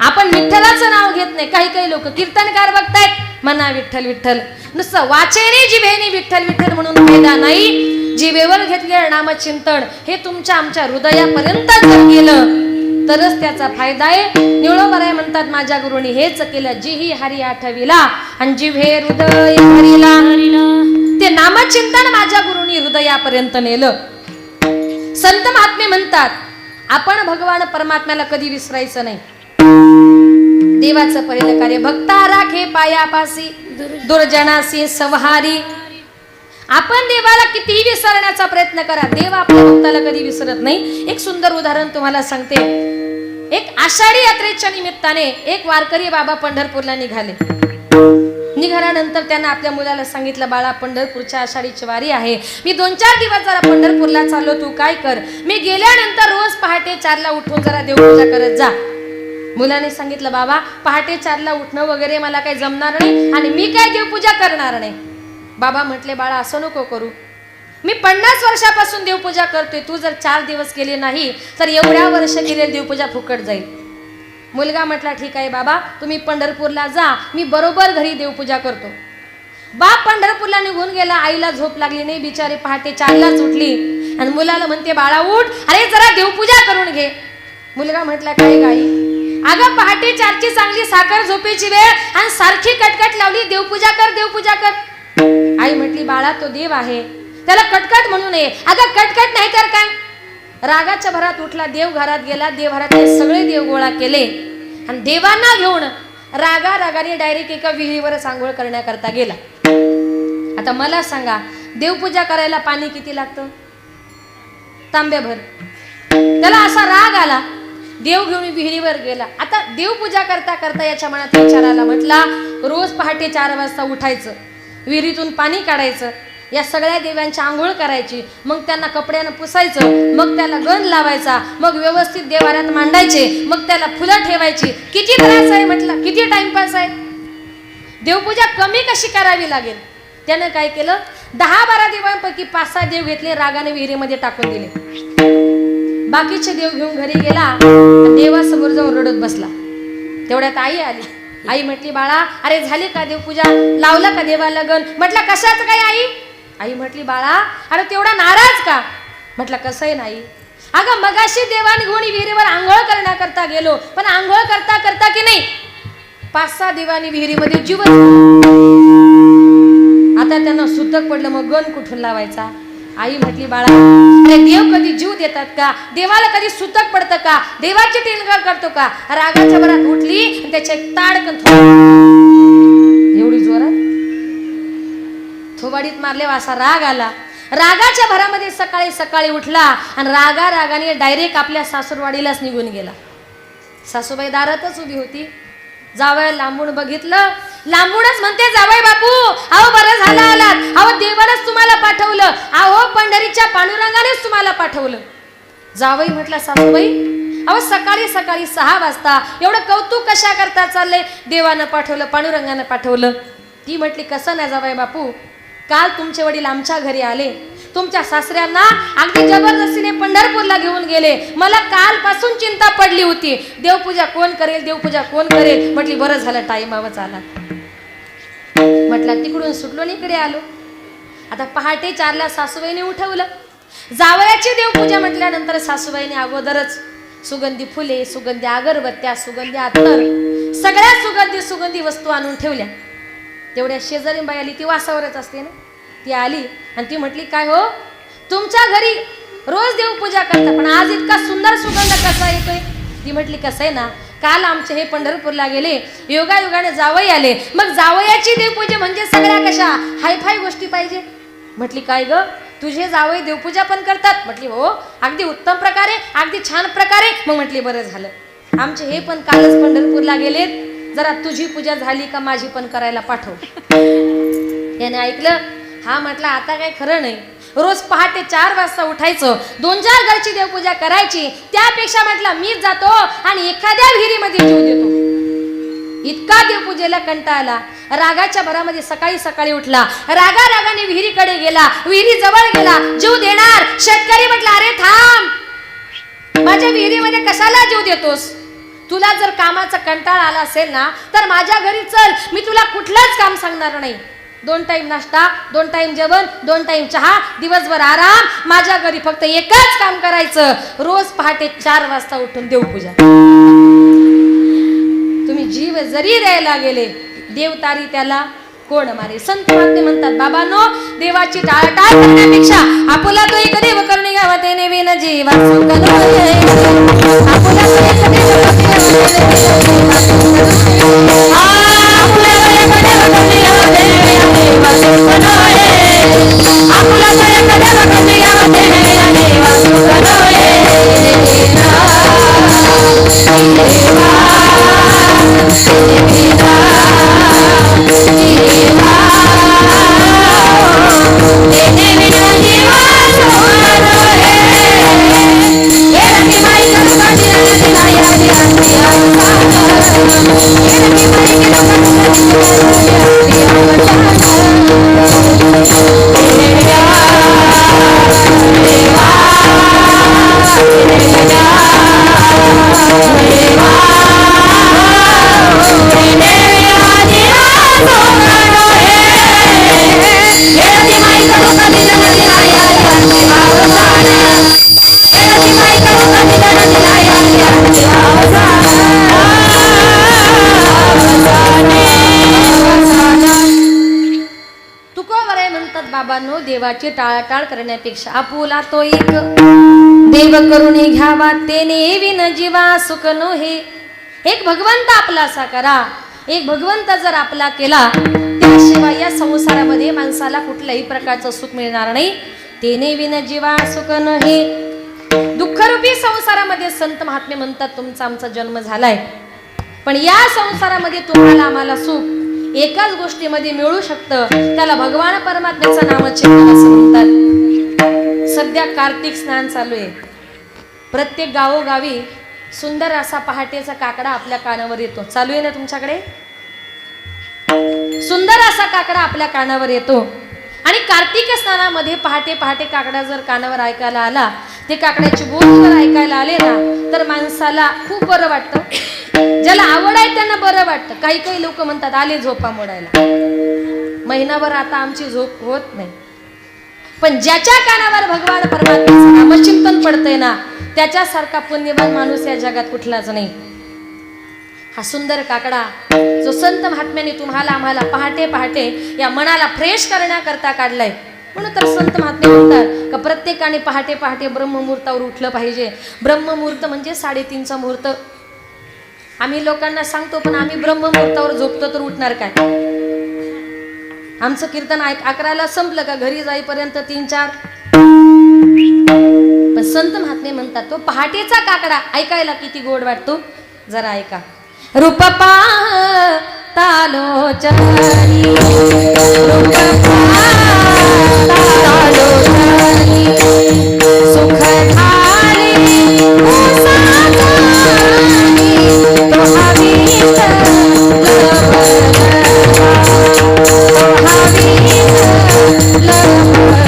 आपण विठ्ठलाचं नाव घेत नाही. काही काही लोक कीर्तनकार बघतायत, म्हणा विठ्ठल विठ्ठल. नुसतं वाचेने जिभेने विठ्ठल विठ्ठल म्हणून फायदा नाही. जिभेवर घेतलेलं नामचिंतन हे तुमच्या आमच्या हृदयापर्यंत जर गेलं तरच त्याचा फायदा आहे. निळोबाराय म्हणतात, माझ्या गुरुनी हेच केलं, जी हरी आठविला आणि जिभे हृदय हरिला. ते नामचिंतन माझ्या गुरुनी हृदयापर्यंत नेलं. संत महात्मे म्हणतात, आपण भगवान परमात्म्याला कधी विसरायचं नाही. देवाचं पहिलं कार्य भक्ता राखे पायापासी, दुर्जनासी संहारी. आपण देवाला कितीही विसरण्याचा प्रयत्न करा, देव आपल्या भक्ताला कधी विसरत नाही. एक सुंदर उदाहरण तुम्हाला सांगते. एक आषाढी यात्रेच्या निमित्ताने एक वारकरी बाबा पंढरपूरला निघाले. निघाल्यानंतर त्यांना आपल्या मुलाला सांगितलं, बाळा पंढरपूरच्या आषाढीची वारी आहे, मी 2-4 दिवस जरा पंढरपूरला चाललो, तू काय कर, मी गेल्यानंतर रोज पहाटे 4ला उठून जरा देवपूजा करत जा. मुलाने सांगितलं, बाबा पहाटे 4ला उठणं वगैरे मला काही जमणार नाही आणि मी काय देवपूजा करणार नाही. बाबा म्हटले, बाळा असं नको करू, मी 50 वर्षापासून देवपूजा करतोय, तू जर 4 दिवस केली नाही तर एवढ्या वर्ष केलेली देवपूजा फुकट जाईल. मुलगा म्हटला ठीक आहे बाबा, तुम्ही पंढरपूरला जा, मी बरोबर घरी देवपूजा करतो. बाप पंढरपूरला निघून गेला. आईला झोप लागली नाही, बिचारी पहाटे 4लाच उठली आणि मुलाला म्हणते बाळा उठ, अरे जरा देवपूजा करून घे. मुलगा म्हटला काय गाई, अगं पहाटे 4ची चांगली साखर झोपेची वेळ आणि सारखी कटकट लावली, देवपूजा कर देवपूजा कर. आई म्हटली बाळा तो देव आहे, त्याला कटकट म्हणू नये. अगं कटकट नाही तर काय. रागाच्या भरात उठला, देव घरात गेला, देवघरातले सगळे देव गोळा केले आणि देवांना घेऊन रागाने डायरेक्ट एका विहिरीवर आंघोळ करण्याकरता गेला. आता मला सांगा, देवपूजा करायला पाणी किती लागतं? तांब्याभर. त्याला असा राग आला, देव घेऊन विहिरीवर गेला. आता देवपूजा करता करता याच्या मनात विचार आला, म्हटला रोज पहाटे 4 वाजता उठायचं, विहिरीतून पाणी काढायचं, या सगळ्या देवांची आंघोळ करायची, मग त्यांना कपड्यानं पुसायचं, मग त्याला गंध लावायचा, मग व्यवस्थित देवाऱ्यात मांडायचे, मग त्याला फुलं ठेवायची. किती त्रास आहे म्हटलं, किती टाइमपास आहे. देवपूजा कमी कशी करावी लागेल. त्यानं काय केलं, 10-12 देवांपैकी 5-6 देव घेतले, रागाने विहिरीमध्ये टाकून दिले. बाकीचे देव घेऊन घरी गेला, देवासमोर जाऊन रडत बसला. तेवढ्यात आई आली. आई म्हटली बाळा अरे झाली का देवपूजा, लावला का देवाला गण. म्हटलं कशाच काय आई. आई म्हटली बाळा अरे तेवढा नाराज का. म्हटलं कसं आहे नाही, अगं मगाशी देवान घेऊन विहिरीवर आंघोळ करण्याकरता गेलो, पण आंघोळ करता करता की नाही 5-6 देवांनी विहिरीमध्ये जीवन. आता त्यांना सुतक पडलं, मग गण कुठून लावायचा. आई म्हटली बाळा अरे देव कधी जीव देतात का, देवाला कधी सुतक पडतं का, देवाची टिंगल करतो का. रागाच्या भरात उठली आणि त्याच्या ताडकन एवढी जोरात थोबाडीत मारले, असा राग आला. रागाच्या भरामध्ये सकाळी सकाळी उठला आणि रागाने डायरेक्ट आपल्या सासूरवाडीलाच निघून गेला. सासूबाई दारातच उभी होती. जावया लांबून बघितलं, लांबूनच म्हणते जावई बापू अहो बरं झालं आलात, अहो देवानच तुम्हाला पाठवलं, अहो पंढरीच्या पांडुरंगानेच तुम्हाला पाठवलं. जावई म्हटलं सासूबाई अहो सकाळी सकाळी 6 वाजता एवढं कौतुक कशा करता चाललंय, देवानं पाठवलं पांडुरंगानं पाठवलं. ती म्हटली कसं नाही जावई बापू, काल तुमचे वडील आमच्या घरी आले, तुमच्या सासऱ्यांना अगदी जबरदस्तीने पंढरपूरला घेऊन गेले. मला कालपासून चिंता पडली होती, देवपूजा कोण करेल देवपूजा कोण करेल. म्हटली बरं झालं टाईमावरच आला. म्हटलं तिकडून सुटलो आणि इकडे आलो. आता पहाटे 4ला सासूबाईने उठवलं. जावयाची देवपूजा म्हटल्यानंतर सासूबाईने अगोदरच सुगंधी फुले, सुगंधी अगरबत्त्या, सुगंधी अत्तर, सगळ्या सुगंधी वस्तू आणून ठेवल्या. तेवढ्या शेजारी बाई आली, ती वासावरच असते ना, ती आली आणि ती म्हटली काय हो तुमच्या घरी रोज देवपूजा करता, पण आज इतका सुंदर सुगंध कसा येतोय. ती म्हटली कसं आहे ना, काल आमचे हे पंढरपूरला गेले, योगायोगाने जावई आले, मग जावयाची देवपूजा म्हणजे सगळ्या कशा हायफाय गोष्टी पाहिजे. म्हटली काय ग तुझे जावई देवपूजा पण करतात. म्हटली हो अगदी उत्तम प्रकारे, अगदी छान प्रकारे. मग म्हटली बरं झालं, आमचे हे पण कालच पंढरपूरला गेलेत, जरा तुझी पूजा झाली का माझी पण करायला पाठव. याने ऐकलं. हा म्हटलं आता काय खरं नाही, रोज पहाटे 4 वाजता उठायचं, 2-4 घरची देवपूजा करायची, त्यापेक्षा म्हटलं मीच जातो आणि एखाद्या विहिरीमध्ये जीव देतो. इतका देवपूजेला कंटाळला. रागाच्या भरामध्ये सकाळी सकाळी उठला, रागाने विहिरीकडे गेला, विहिरी जवळ गेला, जीव देणार. शेतकरी म्हटलं अरे थांब, माझ्या विहिरीमध्ये कशाला जीव देतोस, तुला जर कामाचा कंटाळा आला असेल ना तर माझ्या घरी चल, मी तुला कुठलंच काम सांगणार नाही. 2 टाइम नाश्ता, 2 टाइम जेवण, 2 टाइम चहा, दिवसभर आराम. माझ्या घरी फक्त एकच काम करायचं, रोज पहाटे 4 वाजता उठून देवपूजा. तुम्ही जीव जरी द्यायला गेले, देवतारी त्याला कोण मारे. संत महात्मे म्हणतात बाबांनो, देवाची टाळटाळ करण्यापेक्षा आपुला तो एक देव करणे गावाते नेवेन जीवा संकल्प आपुला तो एक देव करणे गावाते देवाची टाळाटाळ करण्यापेक्षा आपुला तो एक देव करून घ्यावा तेने विन जीवा सुख नोहे. एक भगवंत आपला असा करा, एक भगवंत जर आपला केला त्याशिवाय या संसारामध्ये माणसाला कुठल्याही प्रकारचं सुख मिळणार नाही. तेने विन जीवा सुख नोहे. दुःखरूपी संसारामध्ये संत महात्मे म्हणतात तुमचा आमचा जन्म झालाय, पण या संसारामध्ये तुम्हाला आम्हाला सुख एकाच गोष्टीमध्ये मिळू शकतं, त्याला भगवान परमात्म्याचं नामचिंतन असं म्हणतात. सध्या कार्तिक स्नान चालू आहे. प्रत्येक गावोगावी सुंदर असा पहाटेचा काकडा आपल्या कानावर येतो. चालू आहे ना तुमच्याकडे? सुंदर असा काकडा आपल्या कानावर येतो. आणि कार्तिक स्नानामध्ये पहाटे पहाटे काकडा जर कानावर ऐकायला आला, ते काकड्याची बोल जर ऐकायला आले ना, तर माणसाला खूप बरं वाटतं. ज्याला आवड आहे त्यांना बरं वाटतं. काही काही लोक म्हणतात आले झोपा मोडायला, महिनाभर आता आमची झोप होत नाही. पण ज्याच्या कानावर भगवान परमात्म्याचं नामचिंतन पडतंय ना, त्याच्यासारखा पुण्यवान माणूस या जगात कुठलाच नाही. हा सुंदर काकडा जो संत महात्म्याने तुम्हाला आम्हाला पहाटे पहाटे या मनाला फ्रेश करण्याकरता काढलाय. म्हणून तर संत महात्मे म्हणतात का प्रत्येकाने पहाटे पहाटे ब्रह्ममुहूर्तावर उठलं पाहिजे. ब्रह्ममुहूर्त म्हणजे 3:30चा मुहूर्त. आम्ही लोकांना सांगतो, पण आम्ही ब्रह्ममुहूर्तावर झोपतो तर उठणार काय? आमचं कीर्तन 11ला संपलं का घरी जाईपर्यंत 3-4. पण संत महात्मे म्हणतात तो पहाटेचा काकडा ऐकायला किती गोड वाटतो. जरा ऐका. रूप पातालोचनी, रूप पातालोचनी, सुख झाले उसाचनी, तो हवीत लवलवा, तो हवीत लवलवा.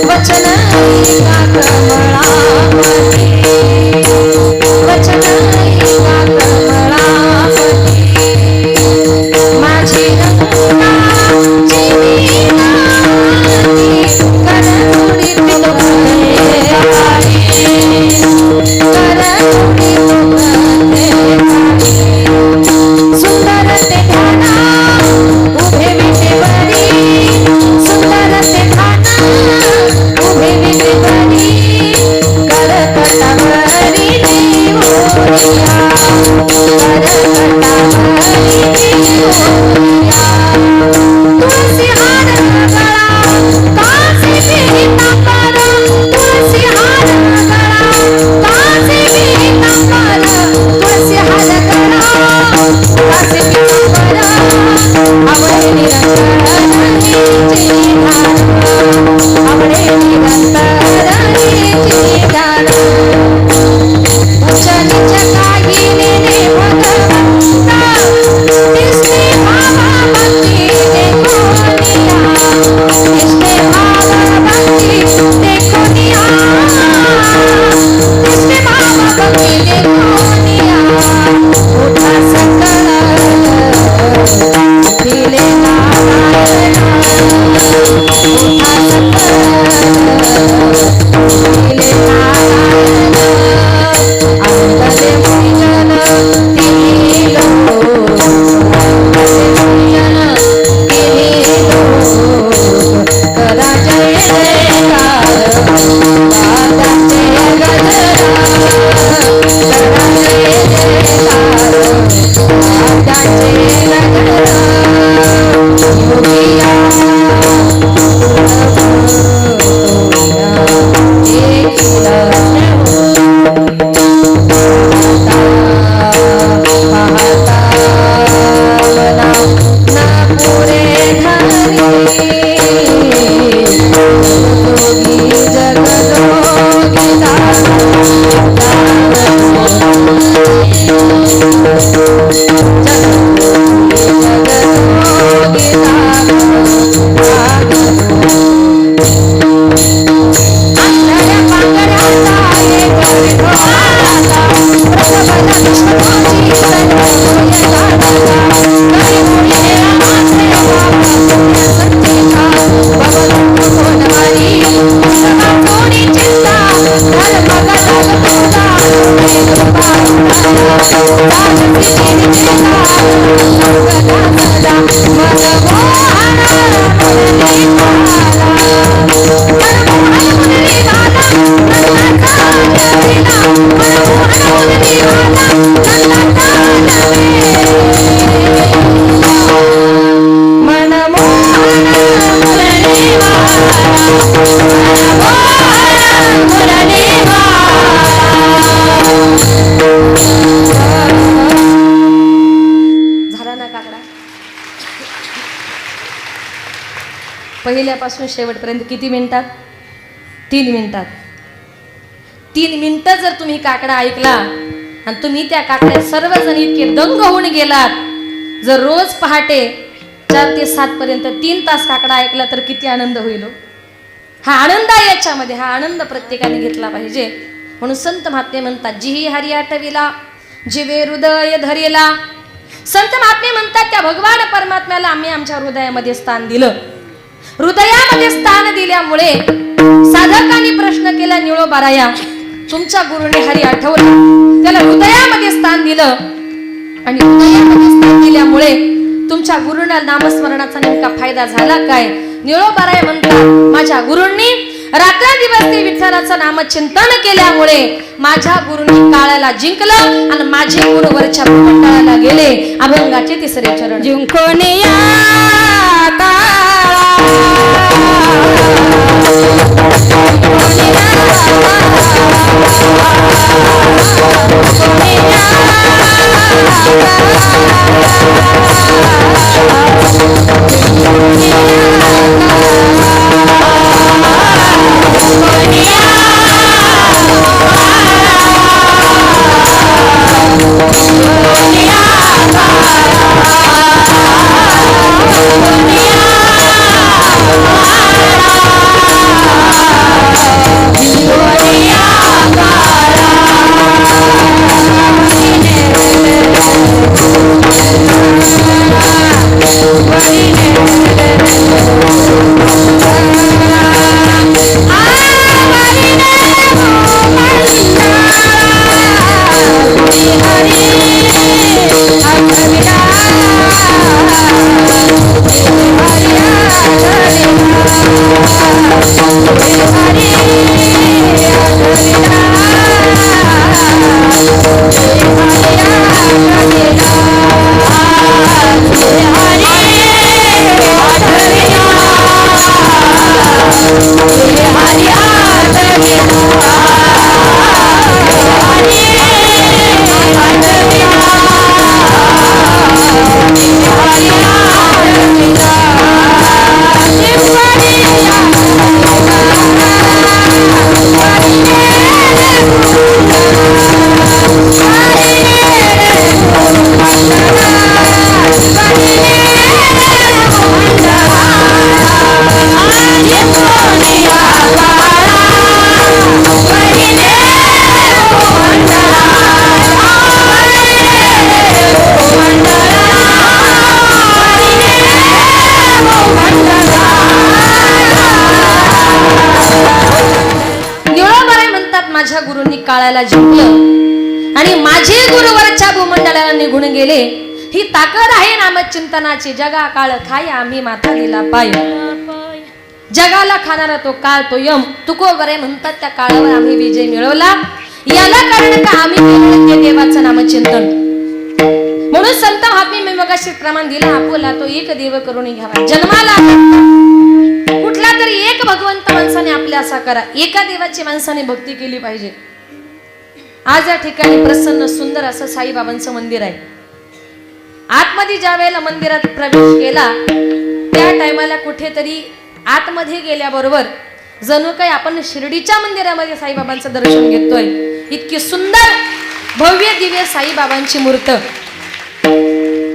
वचन ऐका कमळापती, वचन ऐका कमळापती, माझी रंगाची वीणा पहिल्यापासून शेवटपर्यंत किती मिनिटात? 3 मिनिटात. 3 मिनिटं जर तुम्ही काकडा ऐकला आणि तुम्ही त्या काकड्यात सर्वजण इतके दंग होऊन गेलात, जर रोज पहाटे 4 ते 7 पर्यंत 3 तास काकडा ऐकला तर किती आनंद होईल. हा आनंद आहे याच्यामध्ये, हा आनंद प्रत्येकाने घेतला पाहिजे. म्हणून संत महात्मे म्हणतात, जिही हरी आठविला जिवे हृदय धरेला. संत महात्मे म्हणतात, त्या भगवान परमात्म्याला आम्ही आमच्या हृदयामध्ये स्थान दिलं. हृदयामध्ये स्थान दिल्यामुळे साधकांनी प्रश्न केला, निळोबाराया तुमच्या गुरुने हरी आठवला, त्याला हृदयामध्ये स्थान दिलं आणि हृदयामध्ये स्थान दिल्यामुळे तुमच्या गुरुना नामस्मरणाचा नेमका फायदा झाला काय? निळोबाराय म्हणतात, माझ्या गुरूंनी रात्रंदिवस ते विठ्ठलाचं नामचिंतन केल्यामुळे माझ्या गुरूंनी काळाला जिंकलं आणि माझे गुरु वरच्या भूमंडळाला गेले. अभंगाचे 3रे चरण. जिंकून या माझ्या गुरूंनी काळाला जिंकलं आणि माझे गुरु वरच्या भूमंडळाला निघून गेले. ही ताकद आहे नामचिंतनाची. जगा काळ खाय आम्ही माथा दिला पाय. जगाला खाणारा तो काळ तो यम. तुकोबरे म्हणतात, त्या काळावर आम्ही विजय मिळवला. याला कारण का? आम्ही केलं ते देवाचं नामचिंतन. म्हणून संत महात्मे मी मगाशी प्रमाण दिला, आपुला तो एक देव करून घ्यावा. जन्माला कुठला तरी एक भगवंत माणसाने आपल्या असा करा. एका देवाची माणसाने भक्ती केली पाहिजे. आज या ठिकाणी प्रसन्न सुंदर असं साईबाबांचं मंदिर आहे. आतमध्ये ज्या वेळेला मंदिरात प्रवेश केला त्या टायमाला कुठेतरी आतमध्ये गेल्याबरोबर जणू काही आपण शिर्डीच्या मंदिरामध्ये साईबाबांचं दर्शन घेतोय. इतकी सुंदर भव्य दिव्य साईबाबांची मूर्त.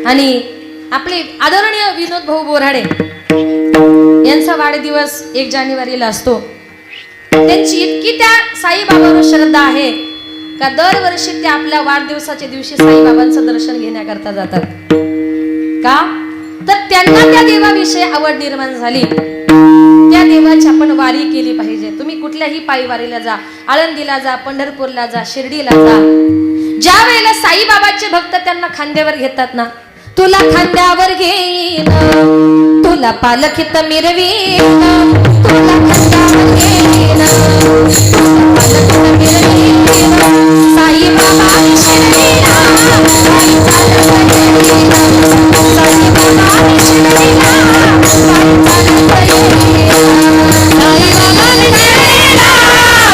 आणि आपले आदरणीय विनोद भाऊ बोराडे यांचा वाढदिवस 1 जानेवारीला असतो. त्यांची इतकी त्या साईबाबावर श्रद्धा आहे का दरवर्षी ते आपल्या वाढदिवसाच्या दिवशी साईबाबांचं दर्शन घेण्याकरता जातात. का तर त्यांना त्या देवाविषयी आवड निर्माण झाली. त्या देवाची आपण वारी केली पाहिजे. तुम्ही कुठल्याही पायी वारीला जा, आळंदीला जा, पंढरपूरला जा, शिर्डीला जा. ज्या वेळेला साईबाबाचे भक्त त्यांना खांद्यावर घेतात ना, तुला खांद्यावर घेईन, तुला पालखीत मिरवीन, तुला खांद्यावर घेईन, पालखीत मिरवीन, साईबाबा शिर्डीला, साई चालत येईन, साईबाबा शिर्डीला, साई चालत येईन, साईबाबा शिर्डीला,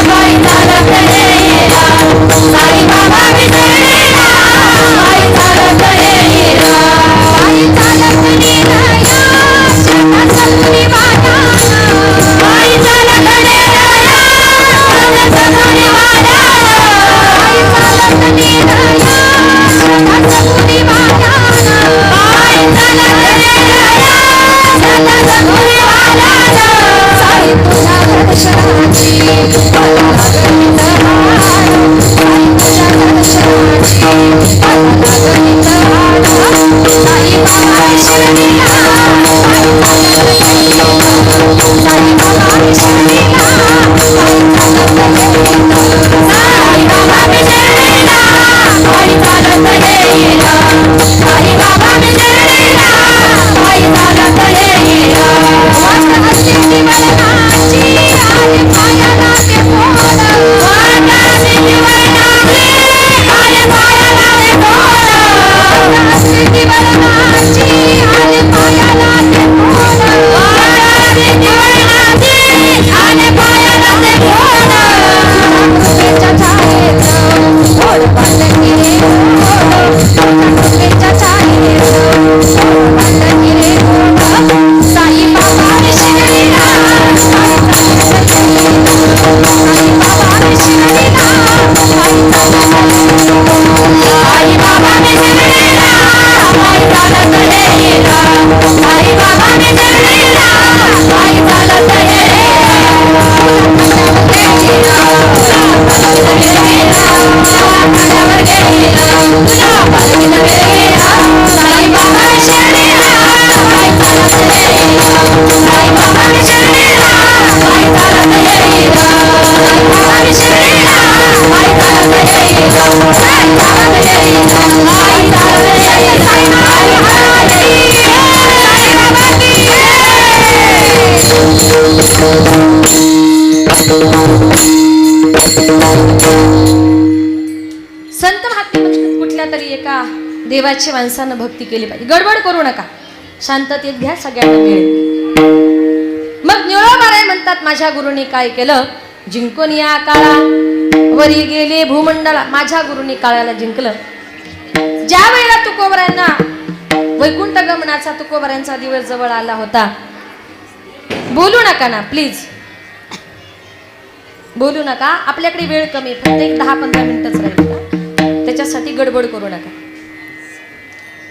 साई चालत येईन, साईबाबा शिर्डीला, साई चालत येईन, साई चालत येईन, या शरणागती वाटा संत महात्मे म्हणतात कुठल्या तरी एका देवाची माणसानं भक्ती केली पाहिजे. गडबड करू नका, शांततेत घ्या, सगळ्यांना मिळेल. मग निळोबाराय म्हणतात माझ्या गुरुनी काय केलं, जिंकून या काळा वरी गेले भूमंडळा. माझ्या गुरुनी काळाला जिंकलं. ज्या वेळेला तुकोबरायांना वैकुंठ गमनाचा तुकोबरायांचा दिवस जवळ आला होता. बोलू नका ना प्लीज, बोलू नका, आपल्याकडे वेळ कमी, फक्त एक 10-15 मिनिटच राहील, त्याच्यासाठी गडबड करू नका.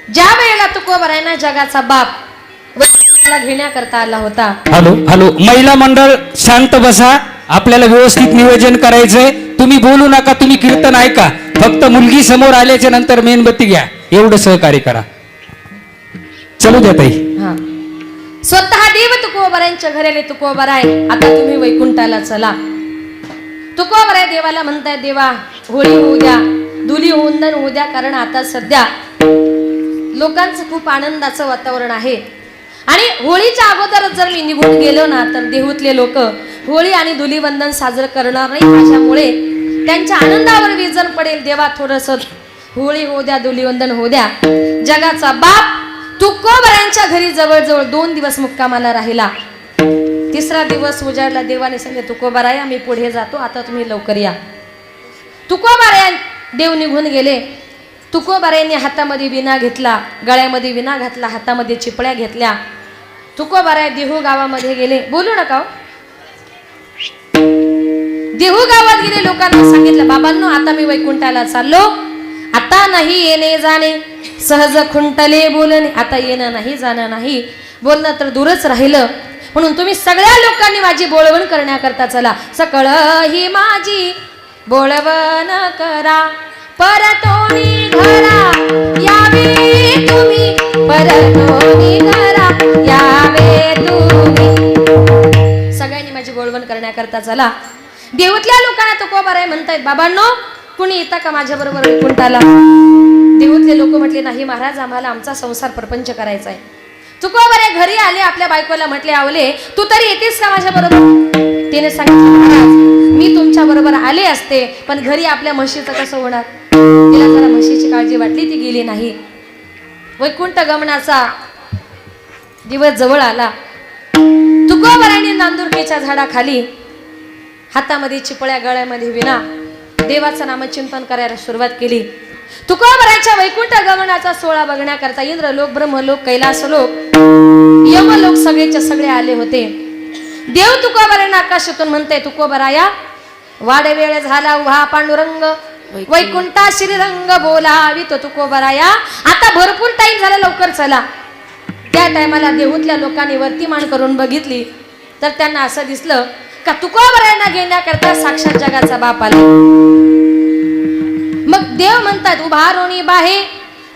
ज्या वेळेला तुकोबरायांना जगाचा बाप वैकुंठाला घेण्याकरता आला होता. हॅलो हॅलो, महिला मंडळ शांत बसा, आपल्याला व्यवस्थित नियोजन करायचंय. तुम्ही बोलू नका, तुम्ही कीर्तन ऐका, फक्त मुलगी समोर आल्याच्या नंतर मेणबत्ती घ्या, एवढं सहकार्य करा. चलू द्या ताई. हा, स्वतः देव तुकोबरायांच्या घराले तुकोबराय आता तुम्ही वैकुंठाला चला. तुकोबराय देवाला म्हणताय देवा होळी होऊ द्या, धुली होऊन होऊ द्या, कारण आता सध्या लोकांचं खूप आनंदाचं वातावरण आहे. आणि होळीच्या अगोदर जर मी निघून गेलो ना तर देहूतले लोक होळी आणि धुलीवंदन साजरं करणार नाही. माझ्यामुळे त्यांच्या आनंदावर विजन पडेल. देवा थोडस होळी होऊ द्या, धुलीवंदन होऊ द्या. जगाचा बाप तुकोबरायांच्या घरी जवळजवळ 2 दिवस मुक्कामाला राहिला. तिसरा दिवस उजाडला. देवाने सांगितले तुकोबराया मी पुढे जातो, आता तुम्ही लवकर या. तुकोबराया देव निघून गेले. तुकोबरायांनी हातामध्ये विणा घेतला, गळ्यामध्ये विणा घातला, हातामध्ये चिपळ्या घेतल्या. तुकोबराया देहू गावामध्ये गेले. बोलू नका हो. देहू गावात गेले. लोकांना सांगितलं बाबांनो आता मी वैकुंठाला चाललो, आता नाही येणे जाणे, सहज खुंटले बोलणे. आता येणं नाही, जाणं नाही, बोलणं तर दूरच राहिलं. म्हणून तुम्ही सगळ्या लोकांनी माझी बोळवण करण्याकरता चला. सकळ ही माझी बोळवण करा, परतोनी घरा यावे तुम्ही, परतोनी घरा यावे तुम्ही. सगळ्यांनी माझी बोळवण करण्याकरता चला. देऊतल्या लोकांना तुकोबराय म्हणतायत बाबांनो कुणी येता का माझ्या बरोबर वैकुंठाला. देऊतले लोक म्हटले नाही महाराज, आम्हाला आमचा संसार प्रपंच करायचा आहे. तुकोबराय घरी आले, आपल्या बायकोला म्हटले आवले तू तरी येतेस का माझ्या बरोबर. तिने सांगितलं महाराज मी तुमच्या बरोबर आले असते, पण घरी आपल्या म्हशीचं कसं होणार. तिला जरा म्हशीची काळजी वाटली, ती गेली नाही. वैकुंठ गमनाचा दिवस जवळ आला. तुकोबरायांनी नांदुरकीच्या झाडाखाली हातामध्ये चिपळ्या, गळ्यामध्ये विणा, देवाचं नामचिंतन करायला सुरुवात केली. तुकोबरायांच्या वैकुंठ गमनाचा सोहळा बघण्याकरता इंद्रलोक, ब्रह्मलोक, कैलासलोक, यमलोक सगळेच्या सगळे आले होते. देव तुकोबरायांना आकाशातून म्हणते तुकोबराया वाड वेळ झाला उभा पांडुरंग, वैकुंठा श्रीरंग बोलावितो तुकोबराया. आता भरपूर टाइम झाला, लवकर चला. त्या टायमाला देहूतल्या लोकांनी वरती मान करून बघितली तर त्यांना असं दिसलं का तुकोबरायांना घेण्याकरता साक्षात जगाचा बाप आला. मग देव म्हणतात उभारोनी बाहे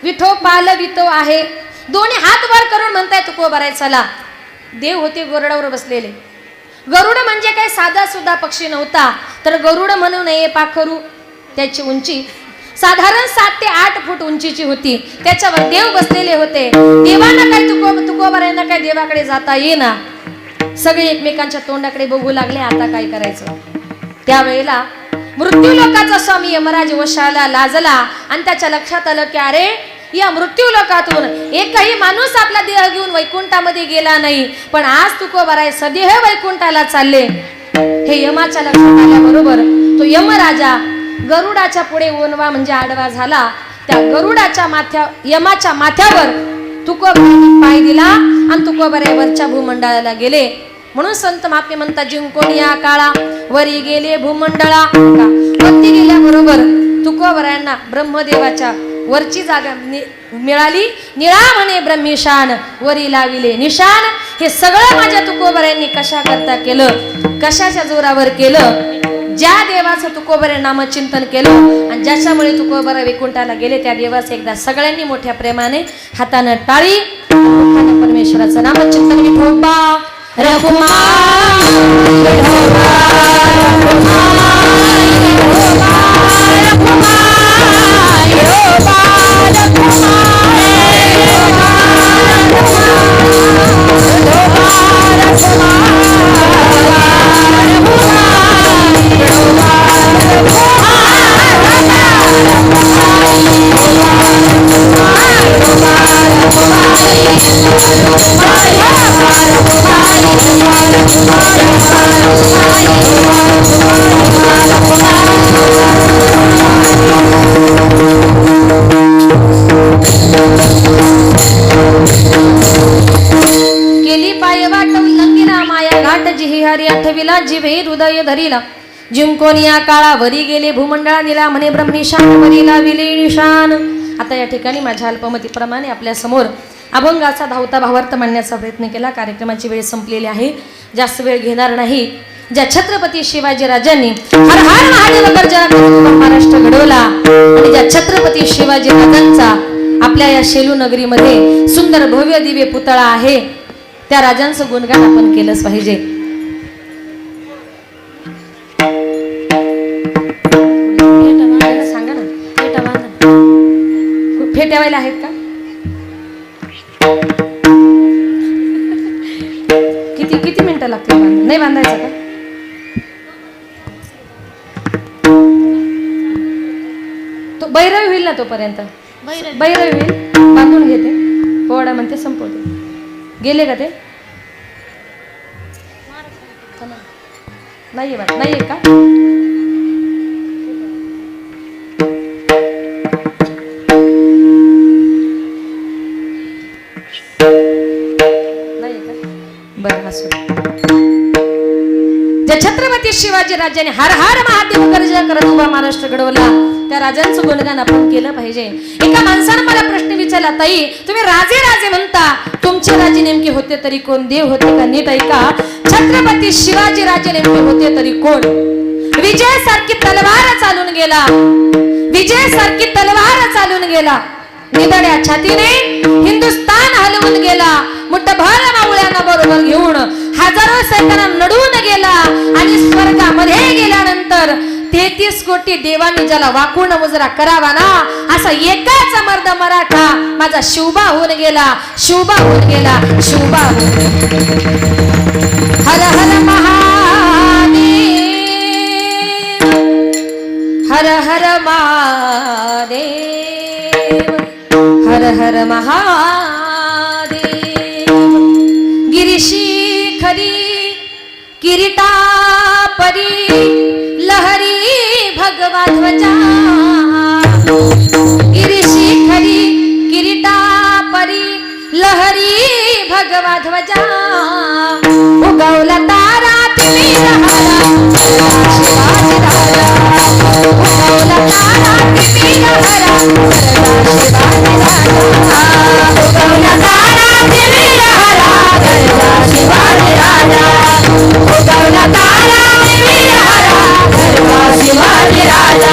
विठो पालवितो आहे. दोन्ही हात वर करून म्हणताय तुकोबराय चला. देव होते गरुडावर बसलेले. गरुड म्हणजे काय साधा सुद्धा पक्षी नव्हता, तर गरुड म्हणू नये पाखरू. त्याची उंची साधारण 7 ते 8 फूट उंचीची होती. त्याच्यावर देव बसलेले होते. देवांना काय तुकोबरायांना काय देवाकडे जाता येईना. सगळे एकमेकांच्या तोंडाकडे बघू लागले, आता काय करायचं. त्यावेळेला मृत्यू लोकाचा स्वामी यमराज वशाला लाजला आणि त्याच्या लक्षात आलं की अरे या मृत्यू लोकातून एकही माणूस आपला देह घेऊन वैकुंठामध्ये गेला नाही, पण आज तुकोबराय सदेह वैकुंठाला चालले. हे यमाच्या लक्षात आल्याबरोबर तो यमराजा गरुडाच्या पुढे ओनवा म्हणजे आडवा झाला. त्या गरुडाच्या यमाच्या माथ्यावर तुकोबरायांनी पाय दिला आणि तुकोबराय वरच्या भूमंडळाला गेले. म्हणून संत महात्मे म्हणतात जिंकून या काळा वरी गेले भूमंडळा. वरती गेल्याबरोबर तुकोबरायांना ब्रह्मदेवाच्या वरची जागा मिळाली. निळा म्हणे ब्रह्मीशान वरी लाविले निशान. हे सगळं माझ्या तुकोबरायांनी कशा करता केलं, कशाच्या जोरावर केलं. ज्या देवाचं तुकोबराय नामचिंतन केलं आणि ज्याच्यामुळे तुकोबराय वैकुंठाला गेले त्या देवाचं एकदा सगळ्यांनी मोठ्या प्रेमाने हातानं टाळी परमेश्वराचं नामचिंतन. विठोबा रघुमा हृदय धरिला जिंकोनिया काळावरी गेले भूमंडळा निला म्हणे ब्रह्मीशान वरीला विले निशान. आता या ठिकाणी माझ्या अल्पमतीप्रमाणे आपल्या समोर अभंगाचा धावता भावार्थ मांडण्याचा प्रयत्न केला. कार्यक्रमाची वेळ संपलेली आहे, जास्त वेळ घेणार नाही. ज्या छत्रपती शिवाजी राजांनी हर हर महादेव गर्जना महाराष्ट्र घडवला आणि ज्या छत्रपती शिवाजी राजांचा आपल्या या शेलू नगरीमध्ये सुंदर भव्य दिव्य पुतळा आहे, त्या राजांचं गुणगान आपण केलंच पाहिजे. सांगा ना, फेट्या व्हायला आहेत का? किती किती मिनिटं लागतील बांधायला? नाही बांधायचं का? तो बैरवी होईल ना तोपर्यंत? बैरवी होईल, बांधून घेते. पोवाडा म्हणते संपवते. गेले का ते? नाहीये बात, नाहीये का? नाहीये का? बरं असो. ज्या छत्रपती शिवाजी राजाने हर हर महादेव गर्जना करत उभा महाराष्ट्र घडवला, त्या राजांचं गुणगान आपण केलं पाहिजे. एका माणसानं मला प्रश्न विचारला, ताई तुम्ही राजे राजे म्हणता, तुमचे राजे नेमके होते तरी कोण? देव होते का? नीट ऐका, छत्रपती शिवाजी राजे नेमके होते तरी कोण? विजय सारखी तलवार चालून गेला, विजय सारखी तलवार चालून गेला, निधड्या छातीने हिंदुस्थान हलवून गेला, मुठभर मावळ्यांना बरोबर घेऊन हजारो सैताना नडून गेला आणि स्वर्गामध्ये गेल्यानंतर 33 कोटी देवांनी ज्याला वाकून मुजरा करावा ना, असा एकाच मर्द मराठा माझा शिवबा होऊन गेला, शिवबा होऊन गेला, शिवबा होऊन. हर हर महादेव, हर हर महादेव, हर हर महादेव. गिरिशिखरी किरीटा परी लहरी भगवा ध्वजा, गिरिशिखरी किरीटा परी लहरी भगवा ध्वजा. उगवला तारा तुम्ही रहारा शिवाजी राजा, उगवला तारा तुम्ही रहारा शिवाजी राजा, उगवला तारा तुम्ही रहारा शिवाजी राजा, उगवला तारा तुम्ही रहारा शिवाजी राजा.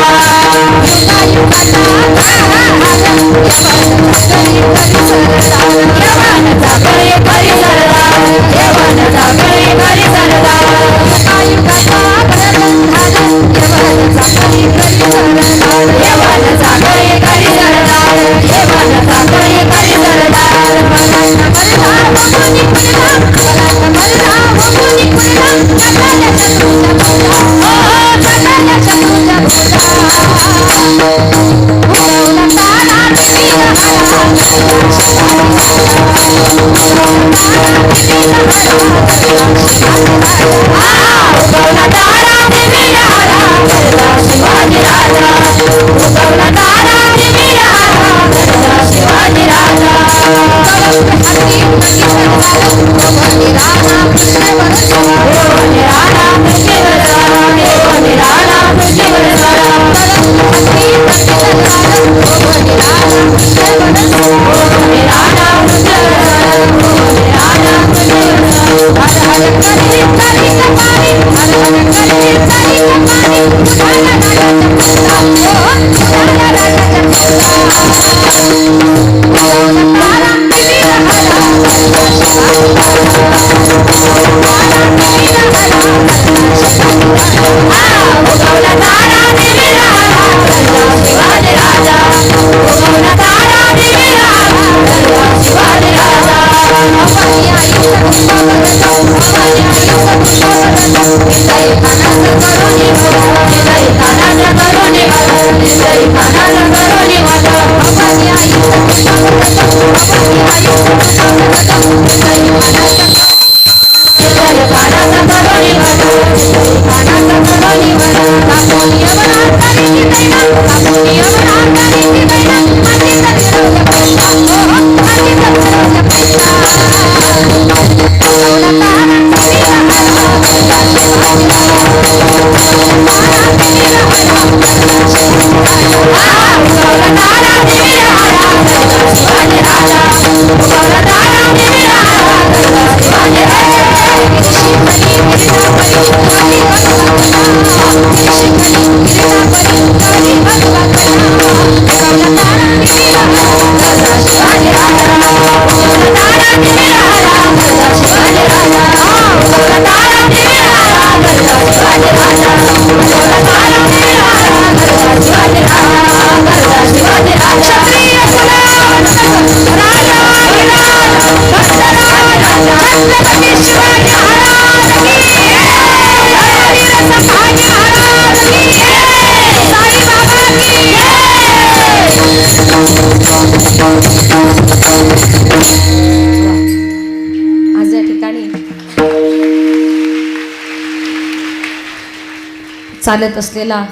चालत असलेला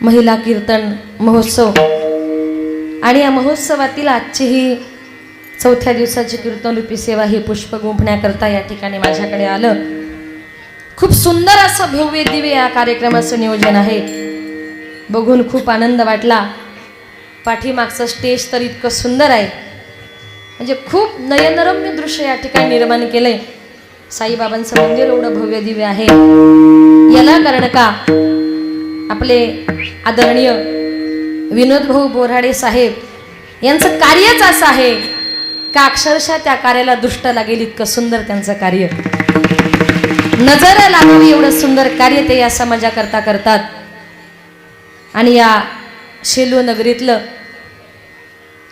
महिला कीर्तन महोत्सव आणि या महोत्सवातील आजची ही 4थ्या दिवसाची कीर्तनरूपी सेवा ही पुष्प गुंफण्याकरता या ठिकाणी माझ्याकडे आलं. खूप सुंदर असं भव्य दिव्य या कार्यक्रमाचं नियोजन आहे. बघून खूप आनंद वाटला. पाठीमागचं स्टेज तर इतकं सुंदर आहे, म्हणजे खूप नयनरम्य दृश्य या ठिकाणी निर्माण केलंय. साईबाबांचं मंदिर एवढं भव्य दिव्य आहे. याला कारण का आपले आदरणीय विनोद भाऊ बोराडे साहेब यांचं कार्यच असं आहे का अक्षरशः त्या कार्याला दृष्ट लागेल इतकं सुंदर त्यांचं कार्य. नजर लागावी एवढं सुंदर कार्य ते या समाजाकरता करतात. आणि या शेलू नगरीतलं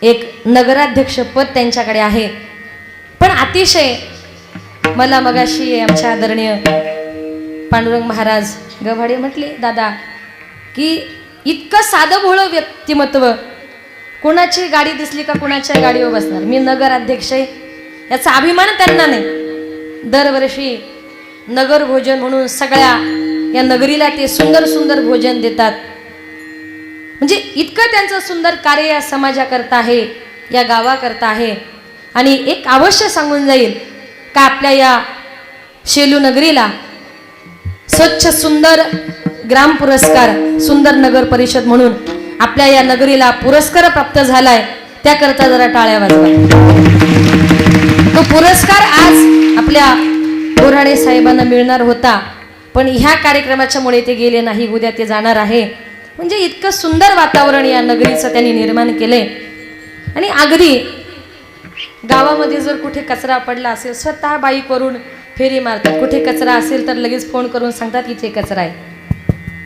एक नगराध्यक्ष पद त्यांच्याकडे आहे. पण अतिशय मला मगाशी आमच्या आदरणीय पांडुरंग महाराज गव्हाडे म्हटले, दादा की इतकं साधं भोळं व्यक्तिमत्व, कोणाची गाडी दिसली का कोणाच्या गाडीवर बसणार. मी नगराध्यक्ष आहे याचा अभिमान त्यांना नाही. दरवर्षी नगर भोजन म्हणून सगळ्या या नगरीला ते सुंदर सुंदर भोजन देतात. म्हणजे इतकं त्यांचं सुंदर कार्य या समाजाकरता आहे, या गावाकरता आहे. आणि एक अवश्य सांगून जाईल का आपल्या या शेलू नगरीला स्वच्छ सुंदर ग्राम पुरस्कार, सुंदर नगर परिषद म्हणून आपल्या या नगरीला पुरस्कार प्राप्त झालाय. त्याकरता जरा टाळ्या वाजवा. तो पुरस्कार आज आपल्या बोराडे साहेबांना मिळणार होता, पण ह्या कार्यक्रमाच्या मुळे ते गेले नाही. उद्या ते जाणार आहे. म्हणजे इतकं सुंदर वातावरण या नगरीचं त्यांनी निर्माण केलंय. आणि अगदी गावामध्ये जर कुठे कचरा पडला असेल स्वतः बाईकवरून फेरी मारतात. कुठे कचरा असेल तर लगेच फोन करून सांगतात इथे कचरा आहे.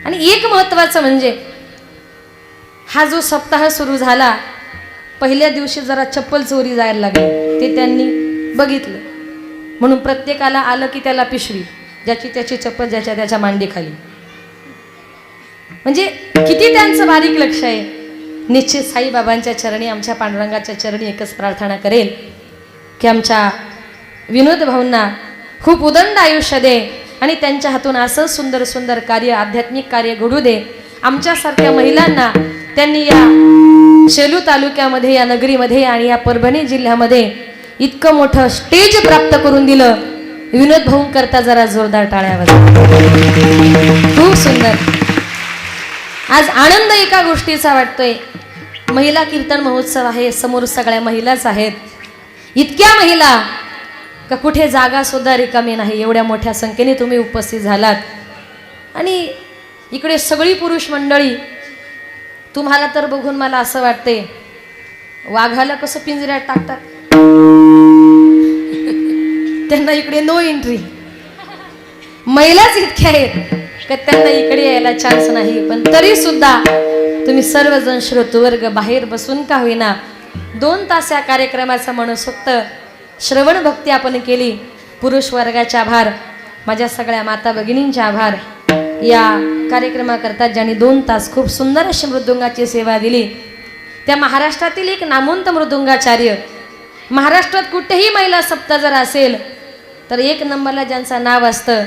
आणि एक महत्त्वाचं म्हणजे हा जो सप्ताह सुरू झाला, पहिल्या दिवशी जरा चप्पल चोरी जायला लागली, ते त्यांनी बघितलं. म्हणून प्रत्येकाला आलं की त्याला पिशवी, ज्याची त्याची चप्पल ज्याच्या त्याच्या मांडीखाली. म्हणजे किती त्यांचं बारीक लक्ष आहे. निश्चित साईबाबांच्या चरणी, आमच्या पांडुरंगाच्या चरणी एकच प्रार्थना करेल की आमच्या विनोद भाऊंना खूप उदंड आयुष्य दे आणि त्यांच्या हातून असं सुंदर सुंदर कार्य, आध्यात्मिक कार्य घडू दे. आमच्यासारख्या महिलांना त्यांनी या शेलू तालुक्यामध्ये, या नगरीमध्ये आणि या परभणी जिल्ह्यामध्ये इतकं मोठं स्टेज प्राप्त करून दिलं. विनोद भाऊ करता जरा जोरदार टाळ्या वाजवा. खूप सुंदर. आज आनंद एका गोष्टीचा वाटतोय, महिला कीर्तन महोत्सव आहे, समोर सगळ्या महिलाच आहेत. इतक्या महिला का कुठे जागा सुद्धा रिकामी नाही, एवढ्या मोठ्या संख्येने तुम्ही उपस्थित झालात. आणि इकडे सगळी पुरुष मंडळी. तुम्हाला तर बघून मला असं वाटतंय वाघाला कसं पिंजऱ्यात टाकतात, त्यांना इकडे नो एंट्री. महिलाच इतक्या आहेत का त्यांना इकडे यायला चान्स नाही. पण तरी सुद्धा तुम्ही सर्वजण श्रोतृवर्ग बाहेर बसून का होईना 2 तास या कार्यक्रमाचा मनसोक्त श्रवण भक्ती आपण केली. पुरुष वर्गाचे आभार, माझ्या सगळ्या माता भगिनींचे आभार. या कार्यक्रमाकरता ज्यांनी 2 तास खूप सुंदर अशी मृदुंगाची सेवा दिली, त्या महाराष्ट्रातील एक नामवंत मृदुंगाचार्य. महाराष्ट्रात कुठेही महिला सप्ताह जर असेल तर 1 नंबरला ज्यांचं नाव असतं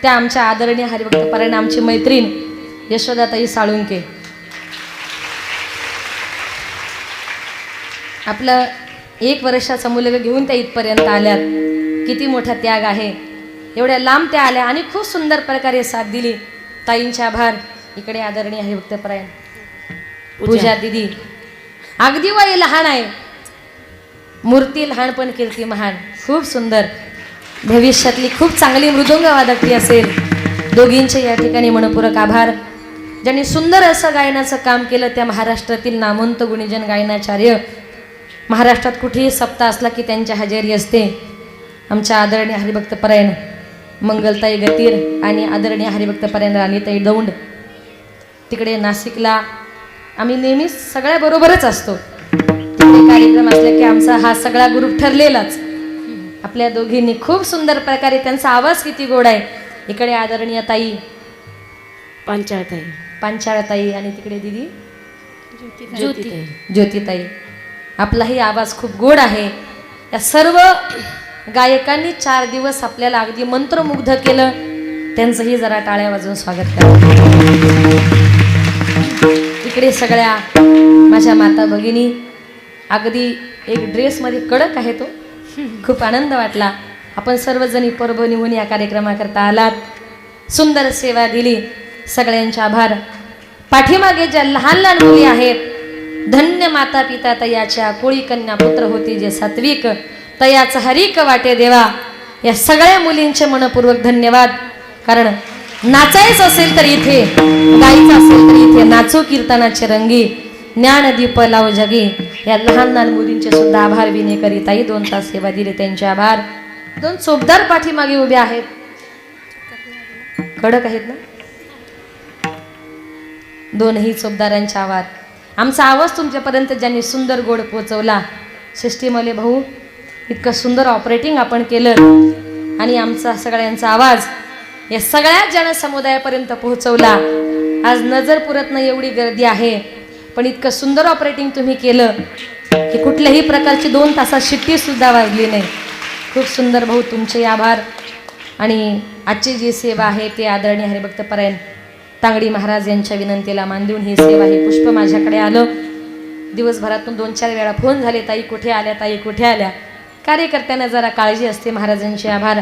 त्या आमच्या आदरणीय हरिभक्त परायण आमची मैत्रीण यशोदाताई साळुंके. आपलं 1 वर्षाचा मुलगा घेऊन त्या इथपर्यंत आल्यात. किती मोठा त्याग आहे. एवढ्या लांब त्या आल्या आणि खूप सुंदर प्रकारे साथ दिली. ताईंचे आभार. इकडे आदरणीय हरिभक्त परायण पूजा दिदी. अगदी वय लहान आहे, मूर्ती लहान पण कीर्ती महान. खूप सुंदर. भविष्यातली खूप चांगली मृदुंग वादकती असेल. दोघींचे या ठिकाणी मनपूरक आभार. ज्यांनी सुंदर असं गायनाचं काम केलं त्या महाराष्ट्रातील नामवंत गुणीजन गायनाचार्य. महाराष्ट्रात कुठेही सप्ताह असला की त्यांची हजेरी असते. आमच्या आदरणीय हरिभक्त परायण मंगलताई गतीर आणि आदरणीय हरिभक्त परायण राणीताई दौंड. तिकडे नाशिकला आम्ही नेहमीच सगळ्याबरोबरच असतो. तिकडे कार्यक्रम असला की आमचा हा सगळा ग्रुप ठरलेलाच. आपल्या दोघींनी खूप सुंदर प्रकारे, त्यांचा आवाज किती गोड आहे. इकडे आदरणीय ताई पांचाळताई आणि तिकडे दिदी ज्योतिताई. आपलाही आवाज खूप गोड आहे. या सर्व गायकांनी 4 दिवस आपल्याला अगदी मंत्रमुग्ध केलं. त्यांचंही जरा टाळ्या वाजवून स्वागत करा. इकडे सगळ्या माझ्या माता भगिनी, अगदी एक ड्रेसमध्ये कडक आहे तो, खूप आनंद वाटला. आपण सर्वजणी परभणीहून या कार्यक्रमाकरता आलात, सुंदर सेवा दिली, सगळ्यांचे आभार. पाठीमागे ज्या लहान लहान मुली आहेत, धन्य माता पिता तयाच्या, कोळी कन्या पुत्र होती जे सात्विक, तयाचं हरिक वाटे देवा. या सगळ्या मुलींचे मनपूर्वक धन्यवाद. कारण नाचायचं असेल तर इथे, गायचं असेल तर इथे, नाचो कीर्तनाचे रंगी, ज्ञानदीप लाव जगी. या लहान लहान मुलींचे सुद्धा आभार विनय करीताई 2 तास सेवा दिली, त्यांचे आभार. 2 चोपदार पाठीमागे उभे आहेत, कडक आहेत ना, दोनही चोपदारांचे आभार. आमचा आवाज तुमच्यापर्यंत ज्यांनी सुंदर गोड पोहोचवला, सृष्टीमले भाऊ, इतकं सुंदर ऑपरेटिंग आपण केलं आणि आमचा सगळ्यांचा आवाज या सगळ्या जनसमुदायापर्यंत पोहोचवला. आज नजर पुरत नाही एवढी गर्दी आहे, पण इतकं सुंदर ऑपरेटिंग तुम्ही केलं की कुठल्याही प्रकारची 2 तासात शिट्टी सुद्धा वाजली नाही. खूप सुंदर भाऊ, तुमचे आभार. आणि आजची जी सेवा आहे ते आदरणीय हरिभक्तपरायण तांगडी महाराज यांच्या विनंतीला मान देऊन ही सेवा, हे पुष्प माझ्याकडे आलं. दिवसभरातून 2-4 वेळा फोन झाले, ताई कुठे आल्या, ताई कुठे आल्या. कार्यकर्त्यांना जरा काळजी असते. महाराजांचे आभार.